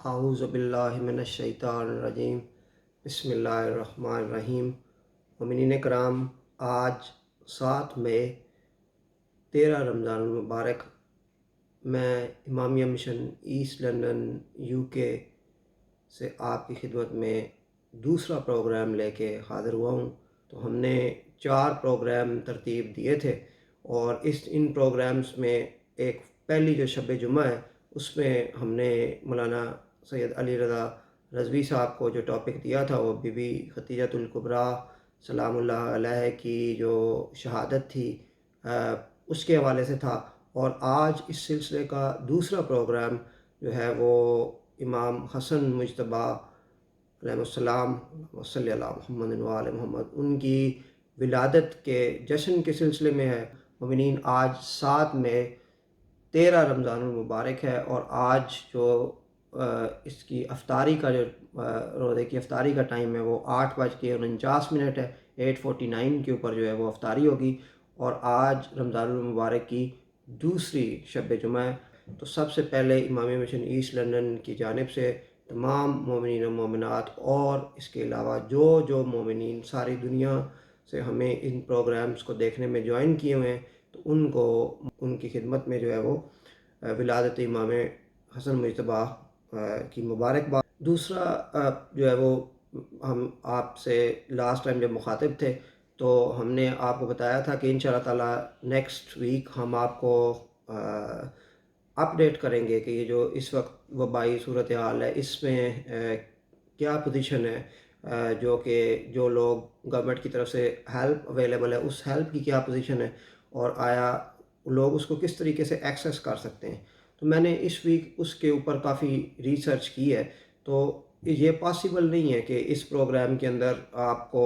اعوذ باللہ من الشیطان الرجیم بسم اللہ الرحمن الرحیم۔ مومنین کرام، آج 7 مئی 13 رمضان المبارک میں امامیہ مشن ایسٹ لندن UK سے آپ کی خدمت میں دوسرا پروگرام لے کے حاضر ہوا ہوں۔ تو ہم نے 4 پروگرام ترتیب دیے تھے اور ان پروگرامز میں ایک پہلی جو شب جمعہ ہے اس میں ہم نے مولانا سید علی رضا رضوی صاحب کو جو ٹاپک دیا تھا وہ بی بی ختیجۃ الکبریٰ سلام اللہ علیہ کی جو شہادت تھی اس کے حوالے سے تھا۔ اور آج اس سلسلے کا دوسرا پروگرام جو ہے وہ امام حسن مجتبیٰ علیہ السلام صلی اللہ محمد وآل محمد ان کی ولادت کے جشن کے سلسلے میں ہے۔ مومنین، آج 7 مئی 13 رمضان المبارک ہے اور آج جو اس کی افطاری کا جو روزے کی افطاری کا ٹائم ہے وہ 8:49 ہے۔ 8:49 کے اوپر جو ہے وہ افطاری ہوگی اور آج رمضان المبارک کی دوسری شب جمعہ ہے۔ تو سب سے پہلے امامیہ مشن ایسٹ لندن کی جانب سے تمام مومنین و مومنات اور اس کے علاوہ جو مومنین ساری دنیا سے ہمیں ان پروگرامز کو دیکھنے میں جوائن کیے ہوئے ہیں تو ان کو ان کی خدمت میں جو ہے وہ ولادت امام حسن مجتبیٰ کی مبارکباد۔ دوسرا جو ہے وہ ہم آپ سے لاسٹ ٹائم جب مخاطب تھے تو ہم نے آپ کو بتایا تھا کہ انشاءاللہ تعالیٰ نیکسٹ ویک ہم آپ کو اپڈیٹ کریں گے کہ یہ جو اس وقت وبائی صورتحال ہے اس میں کیا پوزیشن ہے، جو کہ جو لوگ گورنمنٹ کی طرف سے ہیلپ اویلیبل ہے اس ہیلپ کی کیا پوزیشن ہے اور آیا لوگ اس کو کس طریقے سے ایکسیس کر سکتے ہیں۔ تو میں نے اس ویک اس کے اوپر کافی ریسرچ کی ہے۔ تو یہ پاسبل نہیں ہے کہ اس پروگرام کے اندر آپ کو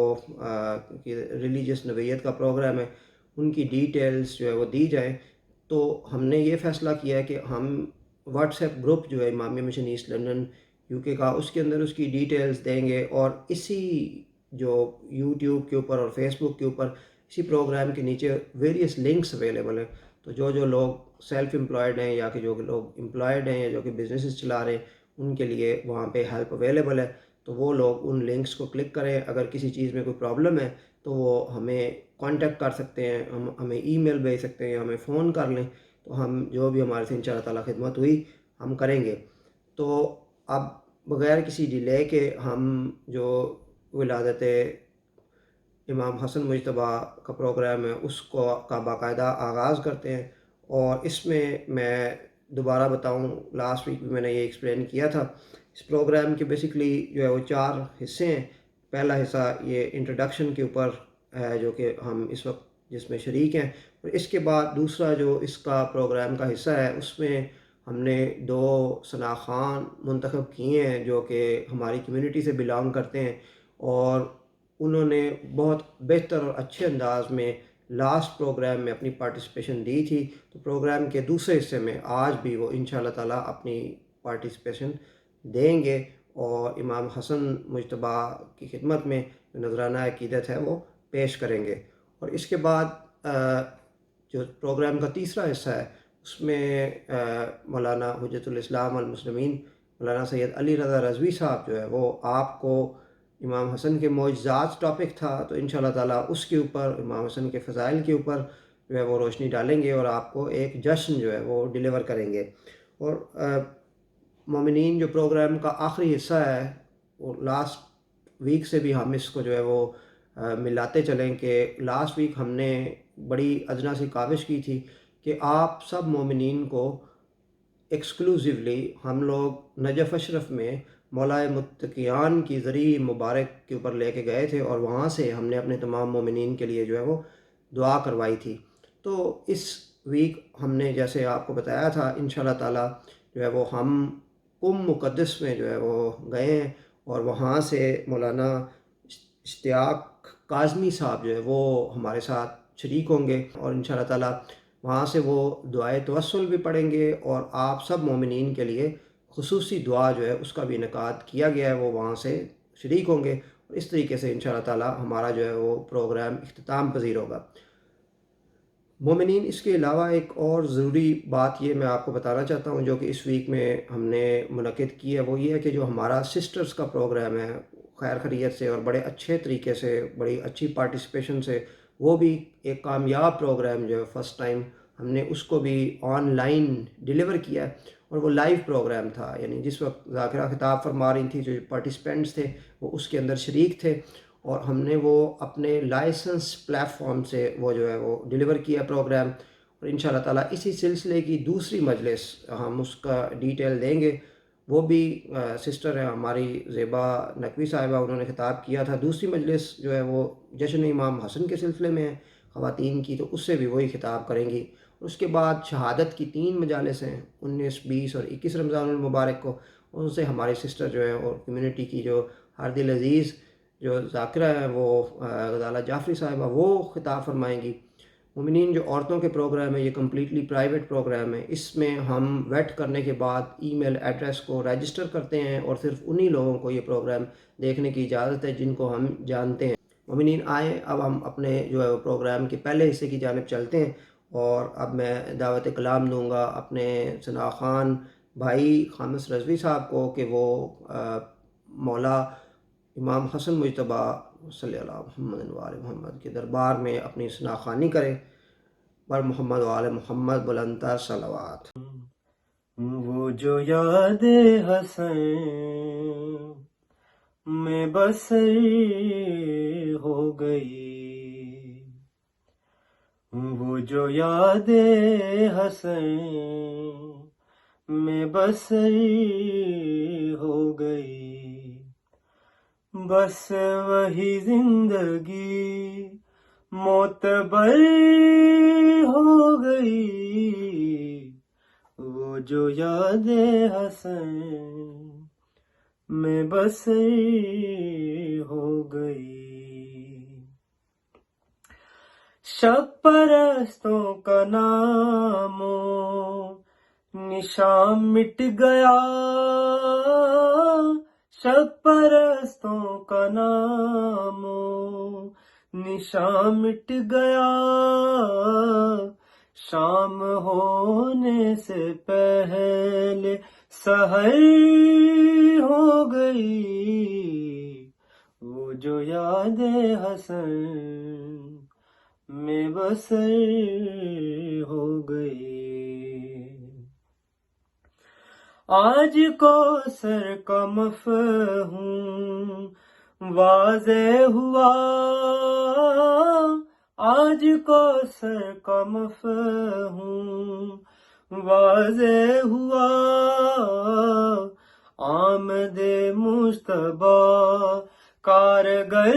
ریلیجیس نوعیت کا پروگرام ہے ان کی ڈیٹیلز جو ہے وہ دی جائیں۔ تو ہم نے یہ فیصلہ کیا ہے کہ ہم واٹس ایپ گروپ جو ہے امامیہ مشن ایسٹ لندن UK کا اس کے اندر اس کی ڈیٹیلز دیں گے اور اسی جو یوٹیوب کے اوپر اور فیس بک کے اوپر اسی پروگرام کے نیچے ویریس لنکس اویلیبل ہیں۔ تو جو لوگ سیلف امپلائڈ ہیں یا کہ جو لوگ امپلائڈ ہیں یا جو کہ بزنسز چلا رہے ہیں ان کے لیے وہاں پہ ہیلپ اویلیبل ہے۔ تو وہ لوگ ان لنکس کو کلک کریں، اگر کسی چیز میں کوئی پرابلم ہے تو وہ ہمیں کانٹیکٹ کر سکتے ہیں، ہمیں ای میل بھیج سکتے ہیں یا ہمیں فون کر لیں، تو ہم جو بھی ہمارے سے انشاءاللہ تعالیٰ خدمت ہوئی ہم کریں گے۔ تو اب بغیر کسی ڈیلے کے ہم جو ولادت امام حسن مجتبیٰ کا پروگرام ہے اس کا باقاعدہ آغاز کرتے ہیں۔ اور اس میں دوبارہ بتاؤں، لاسٹ ویک بھی میں نے یہ ایکسپلین کیا تھا، اس پروگرام کے بیسکلی جو ہے وہ 4 حصے ہیں۔ پہلا حصہ یہ انٹروڈکشن کے اوپر ہے جو کہ ہم اس وقت جس میں شریک ہیں، اور اس کے بعد دوسرا جو اس کا پروگرام کا حصہ ہے اس میں ہم نے 2 ثناء خان منتخب کیے ہیں جو کہ ہماری کمیونٹی سے بلانگ کرتے ہیں اور انہوں نے بہت بہتر اور اچھے انداز میں لاسٹ پروگرام میں اپنی پارٹیسپیشن دی تھی۔ تو پروگرام کے دوسرے حصے میں آج بھی وہ انشاءاللہ تعالیٰ اپنی پارٹیسپیشن دیں گے اور امام حسن مجتبیٰ کی خدمت میں نذرانہ عقیدت ہے وہ پیش کریں گے۔ اور اس کے بعد جو پروگرام کا تیسرا حصہ ہے اس میں مولانا حجت الاسلام والمسلمین مولانا سید علی رضا رضوی صاحب جو ہے وہ آپ کو امام حسن کے معجزات ٹاپک تھا تو انشاءاللہ تعالیٰ اس کے اوپر امام حسن کے فضائل کے اوپر جو ہے وہ روشنی ڈالیں گے اور آپ کو ایک جشن جو ہے وہ ڈیلیور کریں گے۔ اور مومنین، جو پروگرام کا آخری حصہ ہے وہ لاسٹ ویک سے بھی ہم اس کو جو ہے وہ ملاتے چلیں کہ لاسٹ ویک ہم نے بڑی ادنا سی کاوش کی تھی کہ آپ سب مومنین کو ایکسکلوزیولی ہم لوگ نجف اشرف میں مولا متقیان کی ذریع مبارک کے اوپر لے کے گئے تھے اور وہاں سے ہم نے اپنے تمام مومنین کے لیے جو ہے وہ دعا کروائی تھی۔ تو اس ویک ہم نے جیسے آپ کو بتایا تھا انشاءاللہ تعالیٰ جو ہے وہ ہم مقدس میں جو ہے وہ گئے ہیں اور وہاں سے مولانا اشتیاق کاظمی صاحب جو ہے وہ ہمارے ساتھ شریک ہوں گے اور انشاءاللہ تعالیٰ وہاں سے وہ دعائے توسل بھی پڑھیں گے اور آپ سب مومنین کے لیے خصوصی دعا جو ہے اس کا بھی انعقاد کیا گیا ہے، وہ وہاں سے شریک ہوں گے اور اس طریقے سے انشاءاللہ تعالیٰ ہمارا جو ہے وہ پروگرام اختتام پذیر ہوگا۔ مومنین، اس کے علاوہ ایک اور ضروری بات یہ میں آپ کو بتانا چاہتا ہوں جو کہ اس ویک میں ہم نے منعقد کی ہے، وہ یہ ہے کہ جو ہمارا سسٹرز کا پروگرام ہے خیر خیریت سے اور بڑے اچھے طریقے سے، بڑی اچھی پارٹیسپیشن سے، وہ بھی ایک کامیاب پروگرام جو ہے فرسٹ ٹائم ہم نے اس کو بھی آن لائن ڈیلیور کیا ہے، اور وہ لائیو پروگرام تھا، یعنی جس وقت ذاکرہ خطاب فرما رہی تھی جو پارٹیسپینٹس تھے وہ اس کے اندر شریک تھے، اور ہم نے وہ اپنے لائسنس پلیٹ فارم سے وہ جو ہے وہ ڈیلیور کیا پروگرام، اور ان شاء اللہ تعالیٰ اسی سلسلے کی دوسری مجلس ہم اس کا ڈیٹیل دیں گے، وہ بھی سسٹر ہیں ہماری زیبا نقوی صاحبہ، انہوں نے خطاب کیا تھا، دوسری مجلس جو ہے وہ جشن امام حسن کے سلسلے میں ہے خواتین کی، تو اس سے بھی وہی خطاب کریں گی، اس کے بعد شہادت کی 3 مجالس ہیں 19، 20 اور 21 رمضان المبارک کو، ان سے ہماری سسٹر جو ہے اور کمیونٹی کی جو ہر دل عزیز جو ذاکرہ ہے وہ غزالہ جعفری صاحبہ، وہ خطاب فرمائیں گی۔ مومنین، جو عورتوں کے پروگرام ہے یہ کمپلیٹلی پرائیویٹ پروگرام ہے، اس میں ہم ویٹ کرنے کے بعد ای میل ایڈریس کو رجسٹر کرتے ہیں اور صرف انہی لوگوں کو یہ پروگرام دیکھنے کی اجازت ہے جن کو ہم جانتے ہیں۔ مومنین آئیں، اب ہم اپنے جو ہے پروگرام کے پہلے حصے کی جانب چلتے ہیں، اور اب میں دعوت کلام دوں گا اپنے ثناء خان بھائی خامس رضوی صاحب کو کہ وہ مولا امام حسن مجتبیٰ صلی اللہ محمد و آل محمد کے دربار میں اپنی ثناء خوانی کرے، بر محمد و آل محمد بلندتر صلوات۔ وہ جو یاد حسن میں بسر ہو گئی، وہ جو یاد حسن میں بسر ہو گئی، بس وہی زندگی معتبر ہو گئی، وہ جو یاد حسن میں بسر ہو گئی۔ شب پرستوں کا نام و نشان مٹ گیا، شب پرستوں کا نام و نشان مٹ گیا، شام ہونے سے پہلے سحر ہو گئی، وہ جو یاد حسن میں بسر ہو گئی۔ آج کوثر کا مفہوم واضح ہوا، آج کوثر کا مفہوم واضح ہوا، آمد مجتبیٰ کارگر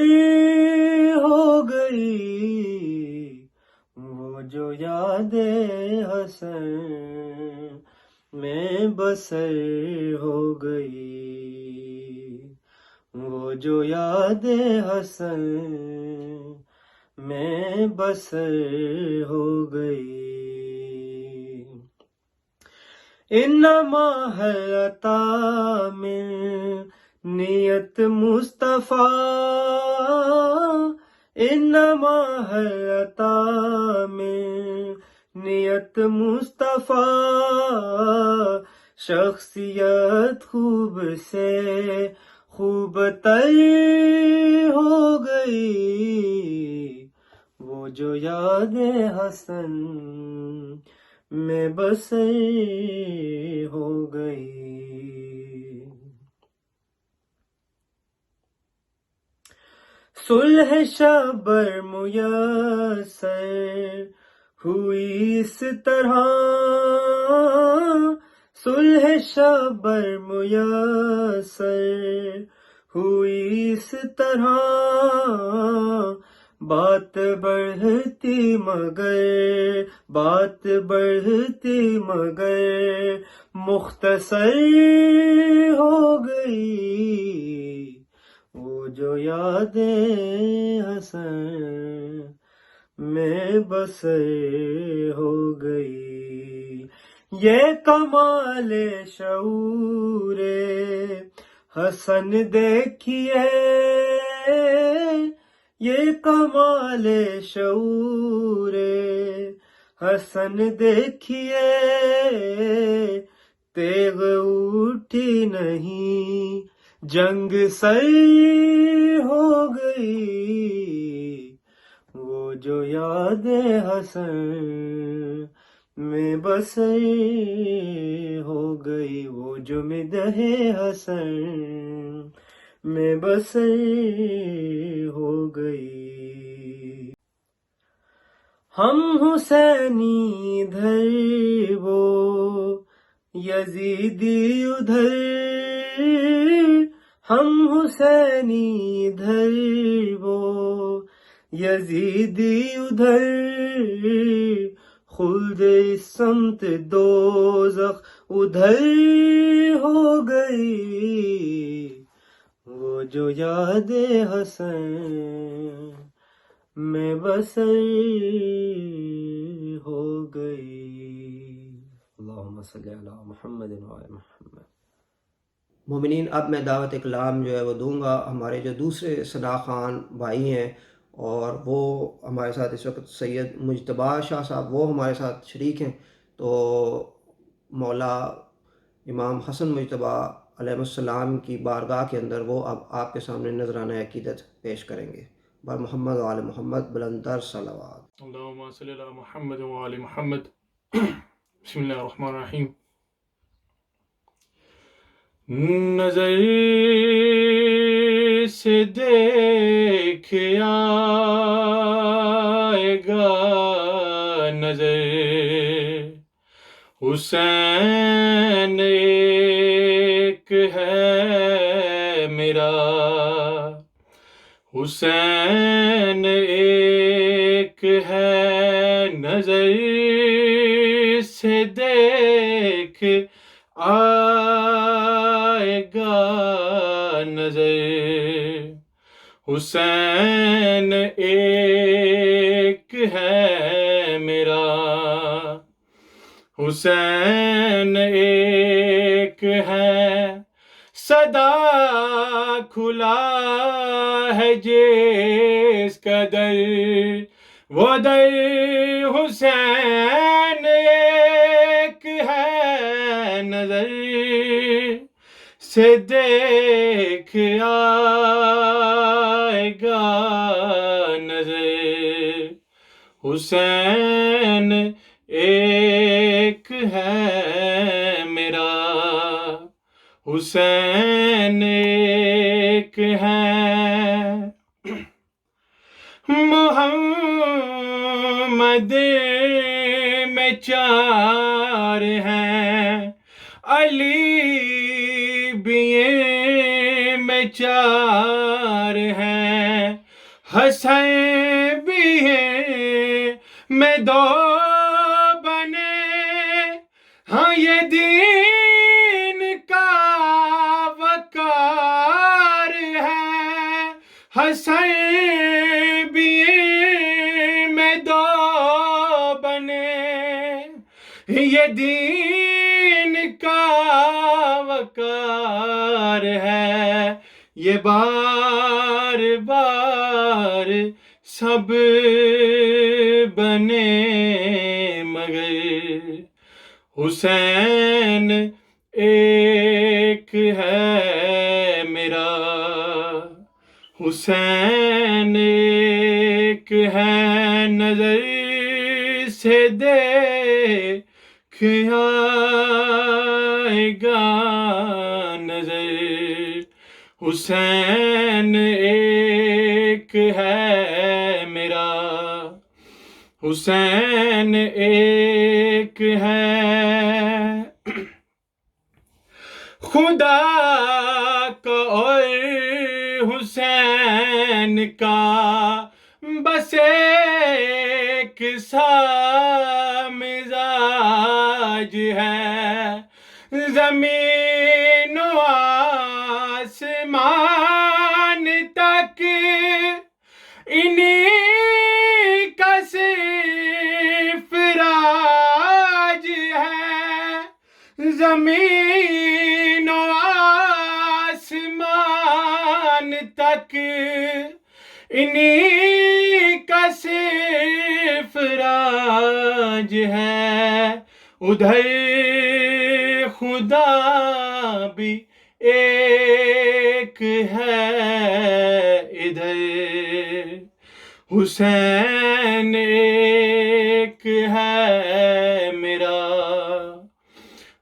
ہو گئی، وہ جو یاد حسن میں بسر ہو گئی، وہ جو یاد حسن میں بسر ہو گئی۔ انما حلتا من نیت مصطفیٰ، انما حلتا من نیت مصطفیٰ، شخصیت خوب سے خوب تر ہو گئی، وہ جو یاد حسن میں بسر ہو گئی۔ صلح شبر میسر ہوئی اس طرح، صلح شبر میسر ہوئی اس طرح، بات بڑھتی مگر بات بڑھتی مگر مختصر ہو گئی، وہ جو یاد حسن میں بسر ہو گئی۔ یہ کمال شعور حسن دیکھیے، یہ کمال شعور حسن دیکھیے تیغ اٹھی نہیں، جنگ سر ہو گئی وہ جو یاد حسن میں بسر ہو گئی، وہ جو مدح حسن میں بسر ہو گئی۔ ہم حسینی ادھر وہ یزیدی ادھر، ہم حسینی ادھر وہ یزیدی ادھر، خلد اس سمت دوزخ ادھر ہو گئی وہ جو یاد حسن میں بسر ہو گئی۔ اللہم صلی علی محمد وعلی محمد۔ مومنین، اب میں دعوت کلام جو ہے وہ دوں گا ہمارے جو دوسرے ثنا خان بھائی ہیں، اور وہ ہمارے ساتھ اس وقت سید مجتبیٰ شاہ صاحب وہ ہمارے ساتھ شریک ہیں، تو مولا امام حسن مجتبیٰ علیہ السلام کی بارگاہ کے اندر وہ اب آپ کے سامنے نذرانہ عقیدت پیش کریں گے۔ بر محمد وعلی محمد بلندر صلوات۔ اللہم صلی علی محمد وعلی محمد۔ بسم اللہ الرحمن الرحیم۔ نظر سے دیکھ آئے گا نظر، حسین ایک ہے میرا، حسین ایک ہے نظر سے دیکھ آئے گا نظر، حسین ایک ہے میرا، حسین ایک ہے، صدا کھلا ہے جس کا در، وہ در حسین ایک ہے نظر سے دیکھ آئے گا نظر، حسین ایک ہے میرا، حسین ایک ہے۔ محمد میں چار ہیں، علی بھی میں چار ہیں، حسن بھی میں دو بنے، ہاں یہ دین کا وقار ہے، حسن بھی میں دو بنے، یہ دین کا وقار ہے، یہ بار بار سب بنے مگر حسین ایک ہے میرا، حسین ایک ہے نظر سے دیکھ آئے گا نظر، حسین ایک ہے میرا، حسین ایک ہے۔ خدا کا اور حسین کا بس ایک سا مزاج ہے، زمین و آسمان تک انہی کا صرف راج ہے، زمین و آسمان تک انہی کا صرف افراج ہے، ادھر خدا بھی ایک ہے، ادھر حسین ایک ہے میرا،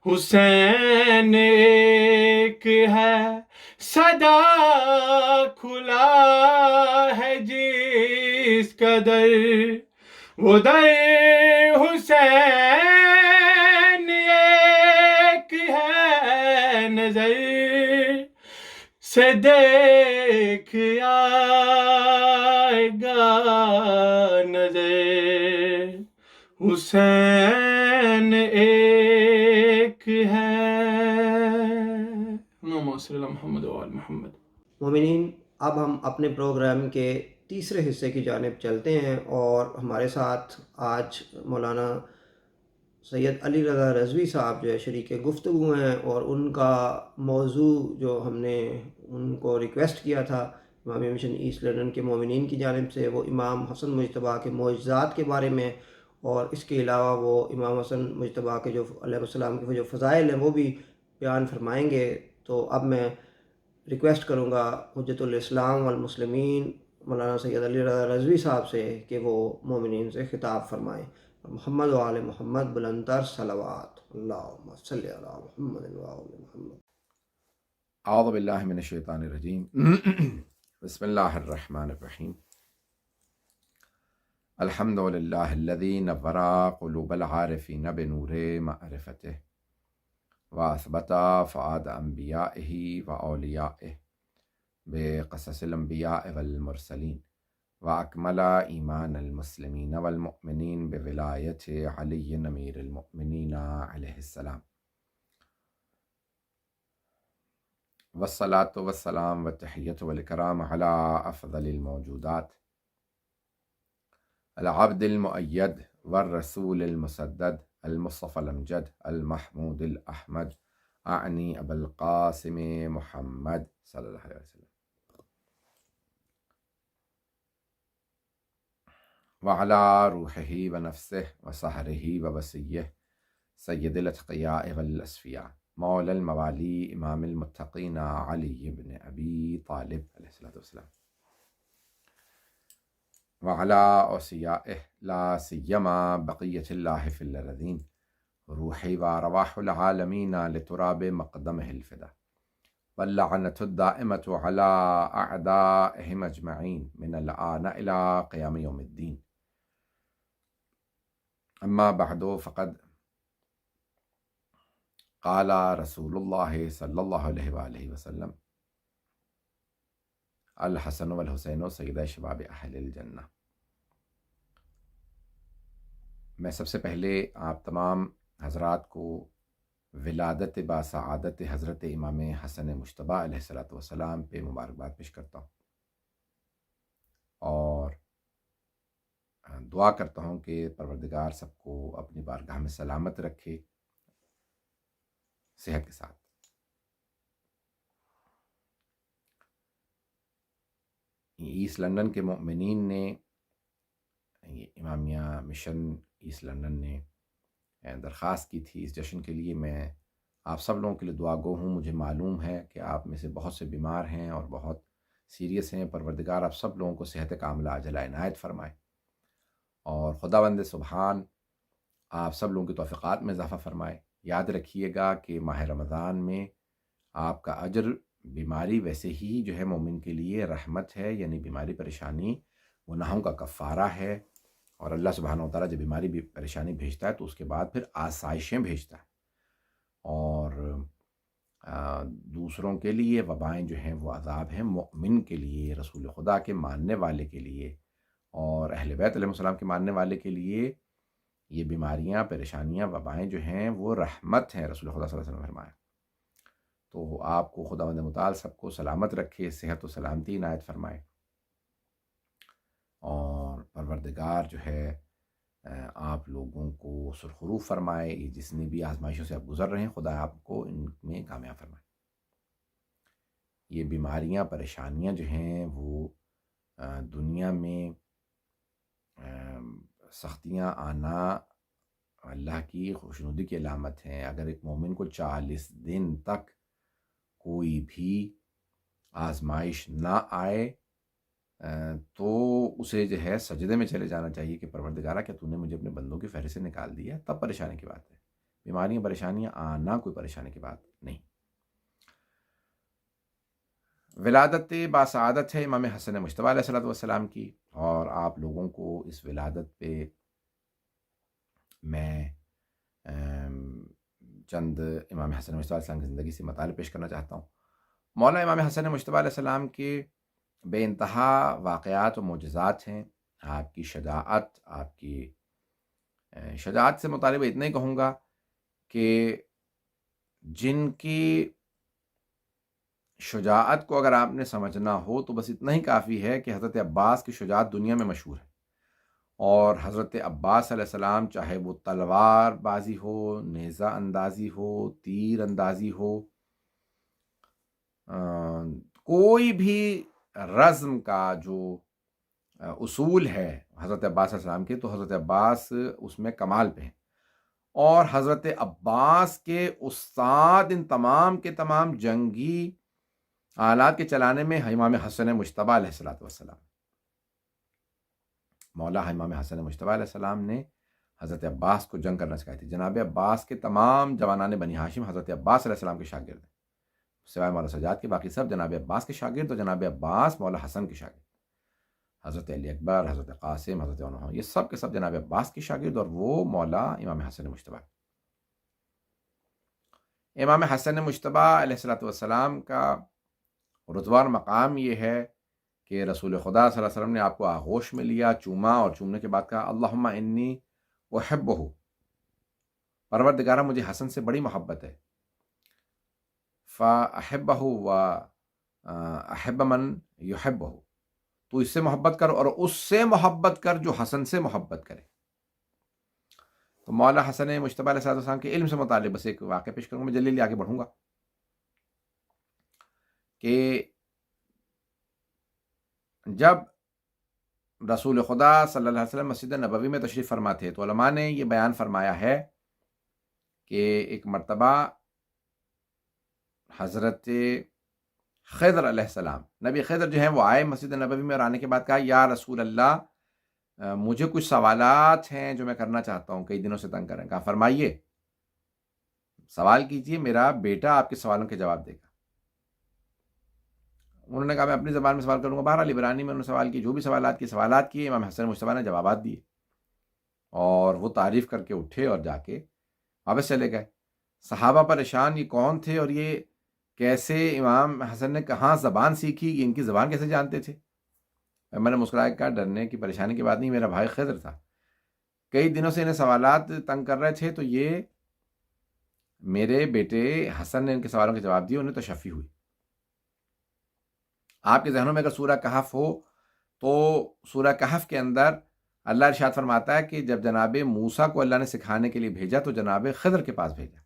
حسین ایک ہے، صدا کھلا ہے جس کا در، وہ در حسین ایک ہے، نظر سے دیکھ آئے گا نظر، حسین ایک ہے۔ اللہم صلی علی محمد و آل محمد۔ مومنین، اب ہم اپنے پروگرام کے تیسرے حصے کی جانب چلتے ہیں، اور ہمارے ساتھ آج مولانا سید علی رضا رضوی صاحب جو ہے شریک گفتگو ہیں، اور ان کا موضوع جو ہم نے ان کو ریکویسٹ کیا تھا امامیہ مشن ایسٹ لنڈن کے مومنین کی جانب سے، وہ امام حسن مجتبیٰ کے معجزات کے بارے میں، اور اس کے علاوہ وہ امام حسن مجتبیٰ کے جو علیہ السلام کے جو فضائل ہیں وہ بھی بیان فرمائیں گے۔ تو اب میں ریکویسٹ کروں گا حجت الاسلام والمسلمین مولانا سید علی رضا رضوی صاحب سے کہ وہ مومنین سے خطاب فرمائیں۔ محمد و آل محمد بلندر صلوات، اللہم صلی علی محمد و آل محمد۔ اعوذ باللہ من الشیطان الرجیم بسم اللہ الرحمن الرحیم الحمد للہ الذی نور قلوب العارفین بنور معرفتہ واثبت فؤاد انبیائہ واولیائہ بقصص الانبیاء والمرسلین واکمل ایمان المسلمین والمؤمنین بولایت علی امیر المؤمنین علیہ السلام، والصلاة والسلام والتحیۃ والکرام علی افضل الموجودات، العبد المؤید والرسول المسدد المصطفى الامجد المحمود الاحمد، اعنی ابا القاسم محمد صلی اللہ علیہ وسلم، وعلی روحہ ونفسہ وسحرہ ووصیہ سید الاتقیاء والاصفیاء، مولا الموالی امام المتقین علی بن ابی طالب علیہ السلام، وعلی اوصیائہ لا سیما بقیۃ اللہ فی الارضین، روحی وارواح العالمین لتراب مقدمہ الفدا، واللعنۃ الدائمۃ علی اعدائہم اجمعین من الآن الی قیام یوم الدین، اما بعد فقد قال رسول اللہ صلی اللہ علیہ وآلہ وسلم، الحسن والحسین سیدہ شباب اہل الجنہ۔ میں سب سے پہلے آپ تمام حضرات کو ولادت باسعادت حضرت امام حسن مجتبیٰ علیہ السلام پہ مبارکباد پیش کرتا ہوں، اور دعا کرتا ہوں کہ پروردگار سب کو اپنی بارگاہ میں سلامت رکھے صحت کے ساتھ۔ ایسٹ لنڈن کے مؤمنین نے، امامیہ مشن ایسٹ لنڈن نے درخواست کی تھی اس جشن کے لیے۔ میں آپ سب لوگوں کے لیے دعا گو ہوں۔ مجھے معلوم ہے کہ آپ میں سے بہت سے بیمار ہیں اور بہت سیریس ہیں۔ پروردگار آپ سب لوگوں کو صحت کاملہ عاجلہ عنایت فرمائے، اور خداوند سبحان آپ سب لوگوں کی توفیقات میں اضافہ فرمائے۔ یاد رکھیے گا کہ ماہ رمضان میں آپ کا اجر، بیماری ویسے ہی جو ہے مومن کے لیے رحمت ہے، یعنی بیماری پریشانی گناہوں کا کفارہ ہے، اور اللہ سبحانہ و تعالیٰ جب بیماری بھی پریشانی بھیجتا ہے تو اس کے بعد پھر آسائشیں بھیجتا ہے، اور دوسروں کے لیے وبائیں جو ہیں وہ عذاب ہیں، مؤمن کے لیے، رسول خدا کے ماننے والے کے لیے اور اہل بیت علیہ السلام کے ماننے والے کے لیے یہ بیماریاں، پریشانیاں، وبائیں جو ہیں وہ رحمت ہیں، رسول خدا صلی اللہ علیہ وسلم نے فرمایا۔ تو آپ کو خداوند متعال سب کو سلامت رکھے، صحت و سلامتی عنایت فرمائے، اور پروردگار جو ہے آپ لوگوں کو سرخرو فرمائے۔ یہ جتنی بھی آزمائشوں سے آپ گزر رہے ہیں، خدا آپ کو ان میں کامیاب فرمائے۔ یہ بیماریاں، پریشانیاں جو ہیں وہ دنیا میں سختیاں آنا اللہ کی خوشنودی کی علامت ہیں۔ اگر ایک مومن کو 40 دن تک کوئی بھی آزمائش نہ آئے تو اسے جو ہے سجدے میں چلے جانا چاہیے کہ پروردگارہ کیا تو نے مجھے اپنے بندوں کی فہرست سے نکال دیا، تب پریشانی کی بات ہے۔ بیماریاں پریشانیاں آنا کوئی پریشانی کی بات نہیں۔ ولادت باسعادت ہے امام حسن مجتبیٰ علیہ السلام کی، اور آپ لوگوں کو اس ولادت پہ میں چند امام حسن مجتبیٰ علیہ السلام کی زندگی سے مطالعہ پیش کرنا چاہتا ہوں۔ مولانا امام حسن مجتبیٰ علیہ السلام کے بے انتہا واقعات و معجزات ہیں۔ آپ کی شجاعت سے مطالبہ اتنا ہی کہوں گا کہ جن کی شجاعت کو اگر آپ نے سمجھنا ہو تو بس اتنا ہی کافی ہے کہ حضرت عباس کی شجاعت دنیا میں مشہور ہے، اور حضرت عباس علیہ السلام چاہے وہ تلوار بازی ہو، نیزہ اندازی ہو، تیر اندازی ہو، کوئی بھی رزم کا جو اصول ہے حضرت عباس علیہ السلام کے، تو حضرت عباس اس میں کمال پہ ہیں، اور حضرت عباس کے استاد ان تمام کے تمام جنگی آلات کے چلانے میں امام حسن مجتبیٰ علیہ السلام۔ مولا امام حسن مجتبیٰ علیہ السلام نے حضرت عباس کو جنگ کرنا سکھائی تھی۔ جناب عباس کے تمام جوانان بنی ہاشم حضرت عباس علیہ السلام کے شاگرد ہیں، سوائے مولا سجاد کے باقی سب جناب عباس کے شاگرد، اور جناب عباس مولا حسن کے شاگرد، حضرت علی اکبر، حضرت قاسم، حضرت عنہ، یہ سب کے سب جناب عباس کے شاگرد، اور وہ مولا امام حسن مجتبیٰ۔ امام حسن مجتبیٰ علیہ السلام کا رتبہ اور مقام یہ ہے کہ رسول خدا صلی اللہ علیہ وسلم نے آپ کو آغوش میں لیا، چوما، اور چومنے کے بعد کہا اللہم انی احبہ، پروردگارہ مجھے حسن سے بڑی محبت ہے، فاحبہ و احب من یحبہ، تو اس سے محبت کر اور اس سے محبت کر جو حسن سے محبت کرے۔ تو مولا حسن مجتبیٰ علیہ السلام کے علم سے متعلق بس ایک واقعہ پیش کروں گا، میں جلدی آگے بڑھوں گا، کہ جب رسول خدا صلی اللہ علیہ وسلم مسجد نبوی میں تشریف فرما تھے تو علماء نے یہ بیان فرمایا ہے کہ ایک مرتبہ حضرت خضر علیہ السلام، نبی خضر جو ہیں وہ آئے مسجد نبوی میں، اور آنے کے بعد کہا یا رسول اللہ مجھے کچھ سوالات ہیں جو میں کرنا چاہتا ہوں، کئی دنوں سے تنگ کر رہے ہیں۔ کہا فرمائیے، سوال کیجئے، میرا بیٹا آپ کے سوالوں کے جواب دے گا۔ انہوں نے کہا میں اپنی زبان میں سوال کروں گا۔ بہرحال عبرانی میں انہوں نے سوال کی، جو بھی سوالات کیے، امام حسن مجتبیٰ نے جوابات دیے، اور وہ تعریف کر کے اٹھے اور جا کے واپس چلے گئے۔ صحابہ پریشان، یہ کون تھے اور یہ کیسے امام حسن نے کہاں زبان سیکھی، ان کی زبان کیسے جانتے تھے؟ میں نے مسکرا کے کہا ڈرنے کی پریشانی کی بات نہیں، میرا بھائی خضر تھا، کئی دنوں سے انہیں سوالات تنگ کر رہے تھے، تو یہ میرے بیٹے حسن نے ان کے سوالوں کے جواب دیے، انہیں تشفی ہوئی۔ آپ کے ذہنوں میں اگر سورہ کہف ہو تو سورہ کہف کے اندر اللہ ارشاد فرماتا ہے کہ جب جناب موسیٰ کو اللہ نے سکھانے کے لیے بھیجا تو جناب خضر کے پاس بھیجا،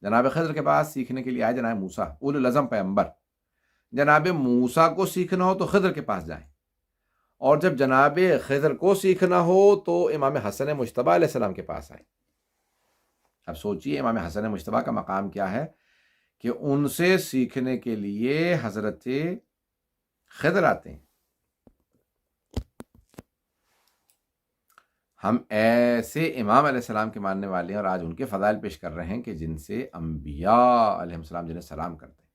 جناب خضر کے پاس سیکھنے کے لیے آئے جناب موسیٰ اولو العزم پیغمبر۔ جناب موسیٰ کو سیکھنا ہو تو خضر کے پاس جائیں، اور جب جناب خضر کو سیکھنا ہو تو امام حسن مجتبیٰ علیہ السلام کے پاس آئے۔ اب سوچئے امام حسن مجتبیٰ کا مقام کیا ہے کہ ان سے سیکھنے کے لیے حضرت خضر آتے ہیں۔ ہم ایسے امام علیہ السلام کے ماننے والے ہیں، اور آج ان کے فضائل پیش کر رہے ہیں کہ جن سے انبیاء علیہ السلام جنہیں سلام کرتے ہیں۔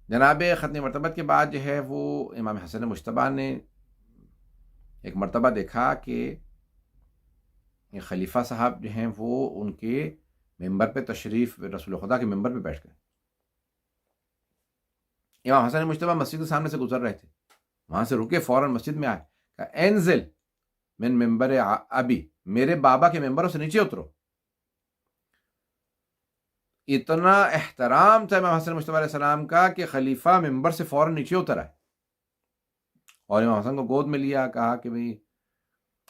جناب ختم مرتبت کے بعد جو ہے وہ امام حسن مجتبیٰ نے ایک مرتبہ دیکھا کہ خلیفہ صاحب جو ہیں وہ ان کے ممبر پہ تشریف، رسول خدا کے ممبر پہ بیٹھ گئے۔ امام حسن مجتبیٰ مسجد کے سامنے سے گزر رہے تھے، وہاں سے رکے، فوراً مسجد میں آئے، کہا انزل من ممبر ابی، میرے بابا کے ممبروں سے نیچے اترو۔ اتنا احترام تھا امام حسن مجتبیٰ علیہ السلام کا کہ خلیفہ ممبر سے فوراً نیچے اتر آئے اور امام حسن کو گود میں لیا، کہا کہ بھئی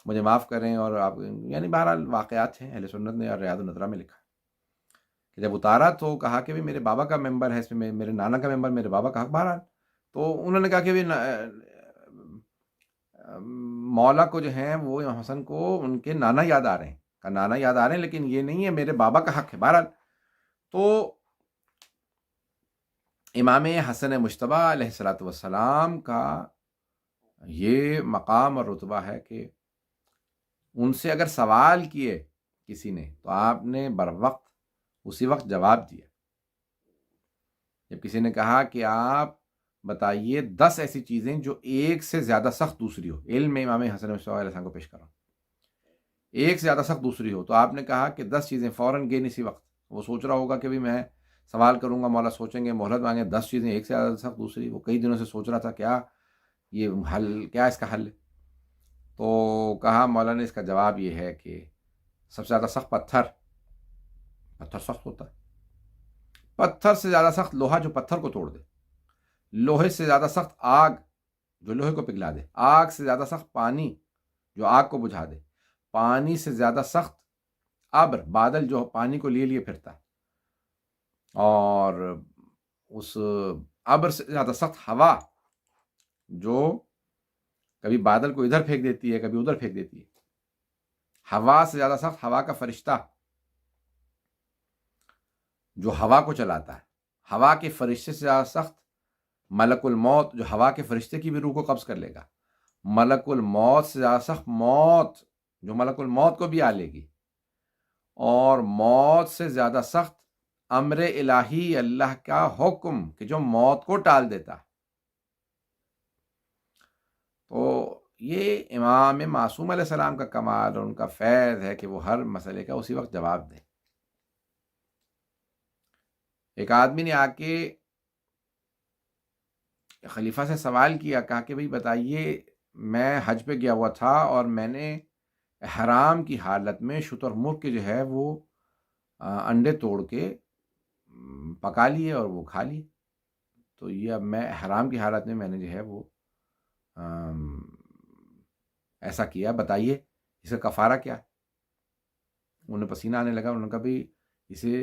مجھے معاف کریں، اور آپ، یعنی بہرحال واقعات ہیں، اہل سنت نے اور ریاض النظرہ میں لکھا کہ جب اتارا تو کہا کہ میرے بابا کا ممبر ہے، اس میں میرے نانا کا ممبر، میرے بابا کا حق۔ بہرحال تو انہوں نے کہا کہ مولا کو جو ہیں وہ امام حسن کو ان کے نانا یاد آ رہے ہیں، کا نانا یاد آ رہے ہیں، لیکن یہ نہیں ہے میرے بابا کا حق ہے۔ بہرحال تو امام حسن مجتبیٰ علیہ الصلوۃ والسلام کا یہ مقام اور رتبہ ہے کہ ان سے اگر سوال کیے کسی نے تو آپ نے بر وقت اسی وقت جواب دیا۔ جب کسی نے کہا کہ آپ بتائیے 10 ایسی چیزیں جو ایک سے زیادہ سخت دوسری ہو، علم میں امام حسن مجتبیٰ علیہ السلام کو پیش کرا، ایک سے زیادہ سخت دوسری ہو، تو آپ نے کہا کہ 10 چیزیں فوراً گئے اسی وقت۔ وہ سوچ رہا ہوگا کہ بھی میں سوال کروں گا، مولا سوچیں گے، مہلت مانگیں، 10 چیزیں ایک سے زیادہ سخت دوسری، وہ کئی دنوں سے سوچ رہا تھا کیا یہ حل، کیا اس کا حل ہے؟ تو کہا مولا نے اس کا جواب یہ ہے کہ سب سے زیادہ سخت پتھر سخت ہوتا ہے، پتھر سے زیادہ سخت لوہا جو پتھر کو توڑ دے، لوہے سے زیادہ سخت آگ جو لوہے کو پگھلا دے، آگ سے زیادہ سخت پانی جو آگ کو بجھا دے، پانی سے زیادہ سخت ابر بادل جو پانی کو لیے پھرتا ہے، اور اس ابر سے زیادہ سخت ہوا جو کبھی بادل کو ادھر پھینک دیتی ہے کبھی ادھر پھینک دیتی ہے، ہوا سے زیادہ سخت ہوا کا فرشتہ جو ہوا کو چلاتا ہے، ہوا کے فرشتے سے زیادہ سخت ملک الموت جو ہوا کے فرشتے کی بھی روح کو قبض کر لے گا، ملک الموت سے زیادہ سخت موت جو ملک الموت کو بھی آ لے گی، اور موت سے زیادہ سخت امر الہی اللہ کا حکم کہ جو موت کو ٹال دیتا ہے۔ تو یہ امام معصوم علیہ السلام کا کمال اور ان کا فیض ہے کہ وہ ہر مسئلے کا اسی وقت جواب دیں۔ ایک آدمی نے آ کے خلیفہ سے سوال کیا، کہا کہ بھئی بتائیے میں حج پہ گیا ہوا تھا اور میں نے احرام کی حالت میں شتر مرغ کے جو ہے وہ انڈے توڑ کے پکا لیے اور وہ کھا لیے، تو یہ اب میں احرام کی حالت میں نے جو ہے وہ ایسا کیا، بتائیے اس کا کفارہ کیا؟ انہیں پسینہ آنے لگا، انہوں نے کہا بھئی اسے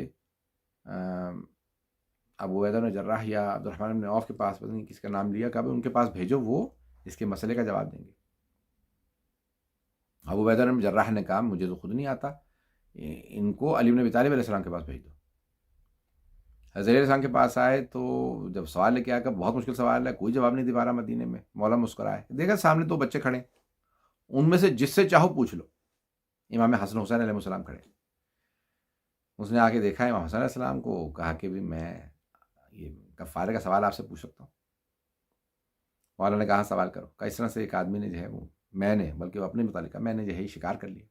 ابو عبیدہ بن جراح یا عبد الرحمن بن عوف کے پاس، پتہ نہیں کس کا نام لیا، کہا ان کے پاس بھیجو، وہ اس کے مسئلے کا جواب دیں گے۔ ابو عبیدہ بن جراح نے کہا مجھے تو خود نہیں آتا، ان کو علی بن ابی طالب علیہ السلام کے پاس بھیج دو۔ حضرت علیہ السلام کے پاس آئے تو جب سوال لے کے آیا کہ بہت مشکل سوال ہے، کوئی جواب نہیں دے پا رہا مدینے میں، مولا مسکرائے، دیکھا سامنے 2 بچے کھڑے، ان میں سے جس سے چاہو پوچھ لو، امام حسن حسین علیہ السلام کھڑے، اس نے آ کے دیکھا امام حسن علیہ السلام کو، کہا کہ بھی میں یہ کفارے کا سوال آپ سے پوچھ سکتا ہوں؟ مولا نے کہا سوال کرو۔ کہا اس طرح سے ایک آدمی نے جو ہے وہ میں نے، بلکہ وہ اپنے متعلق میں نے جو ہے شکار کر لیا،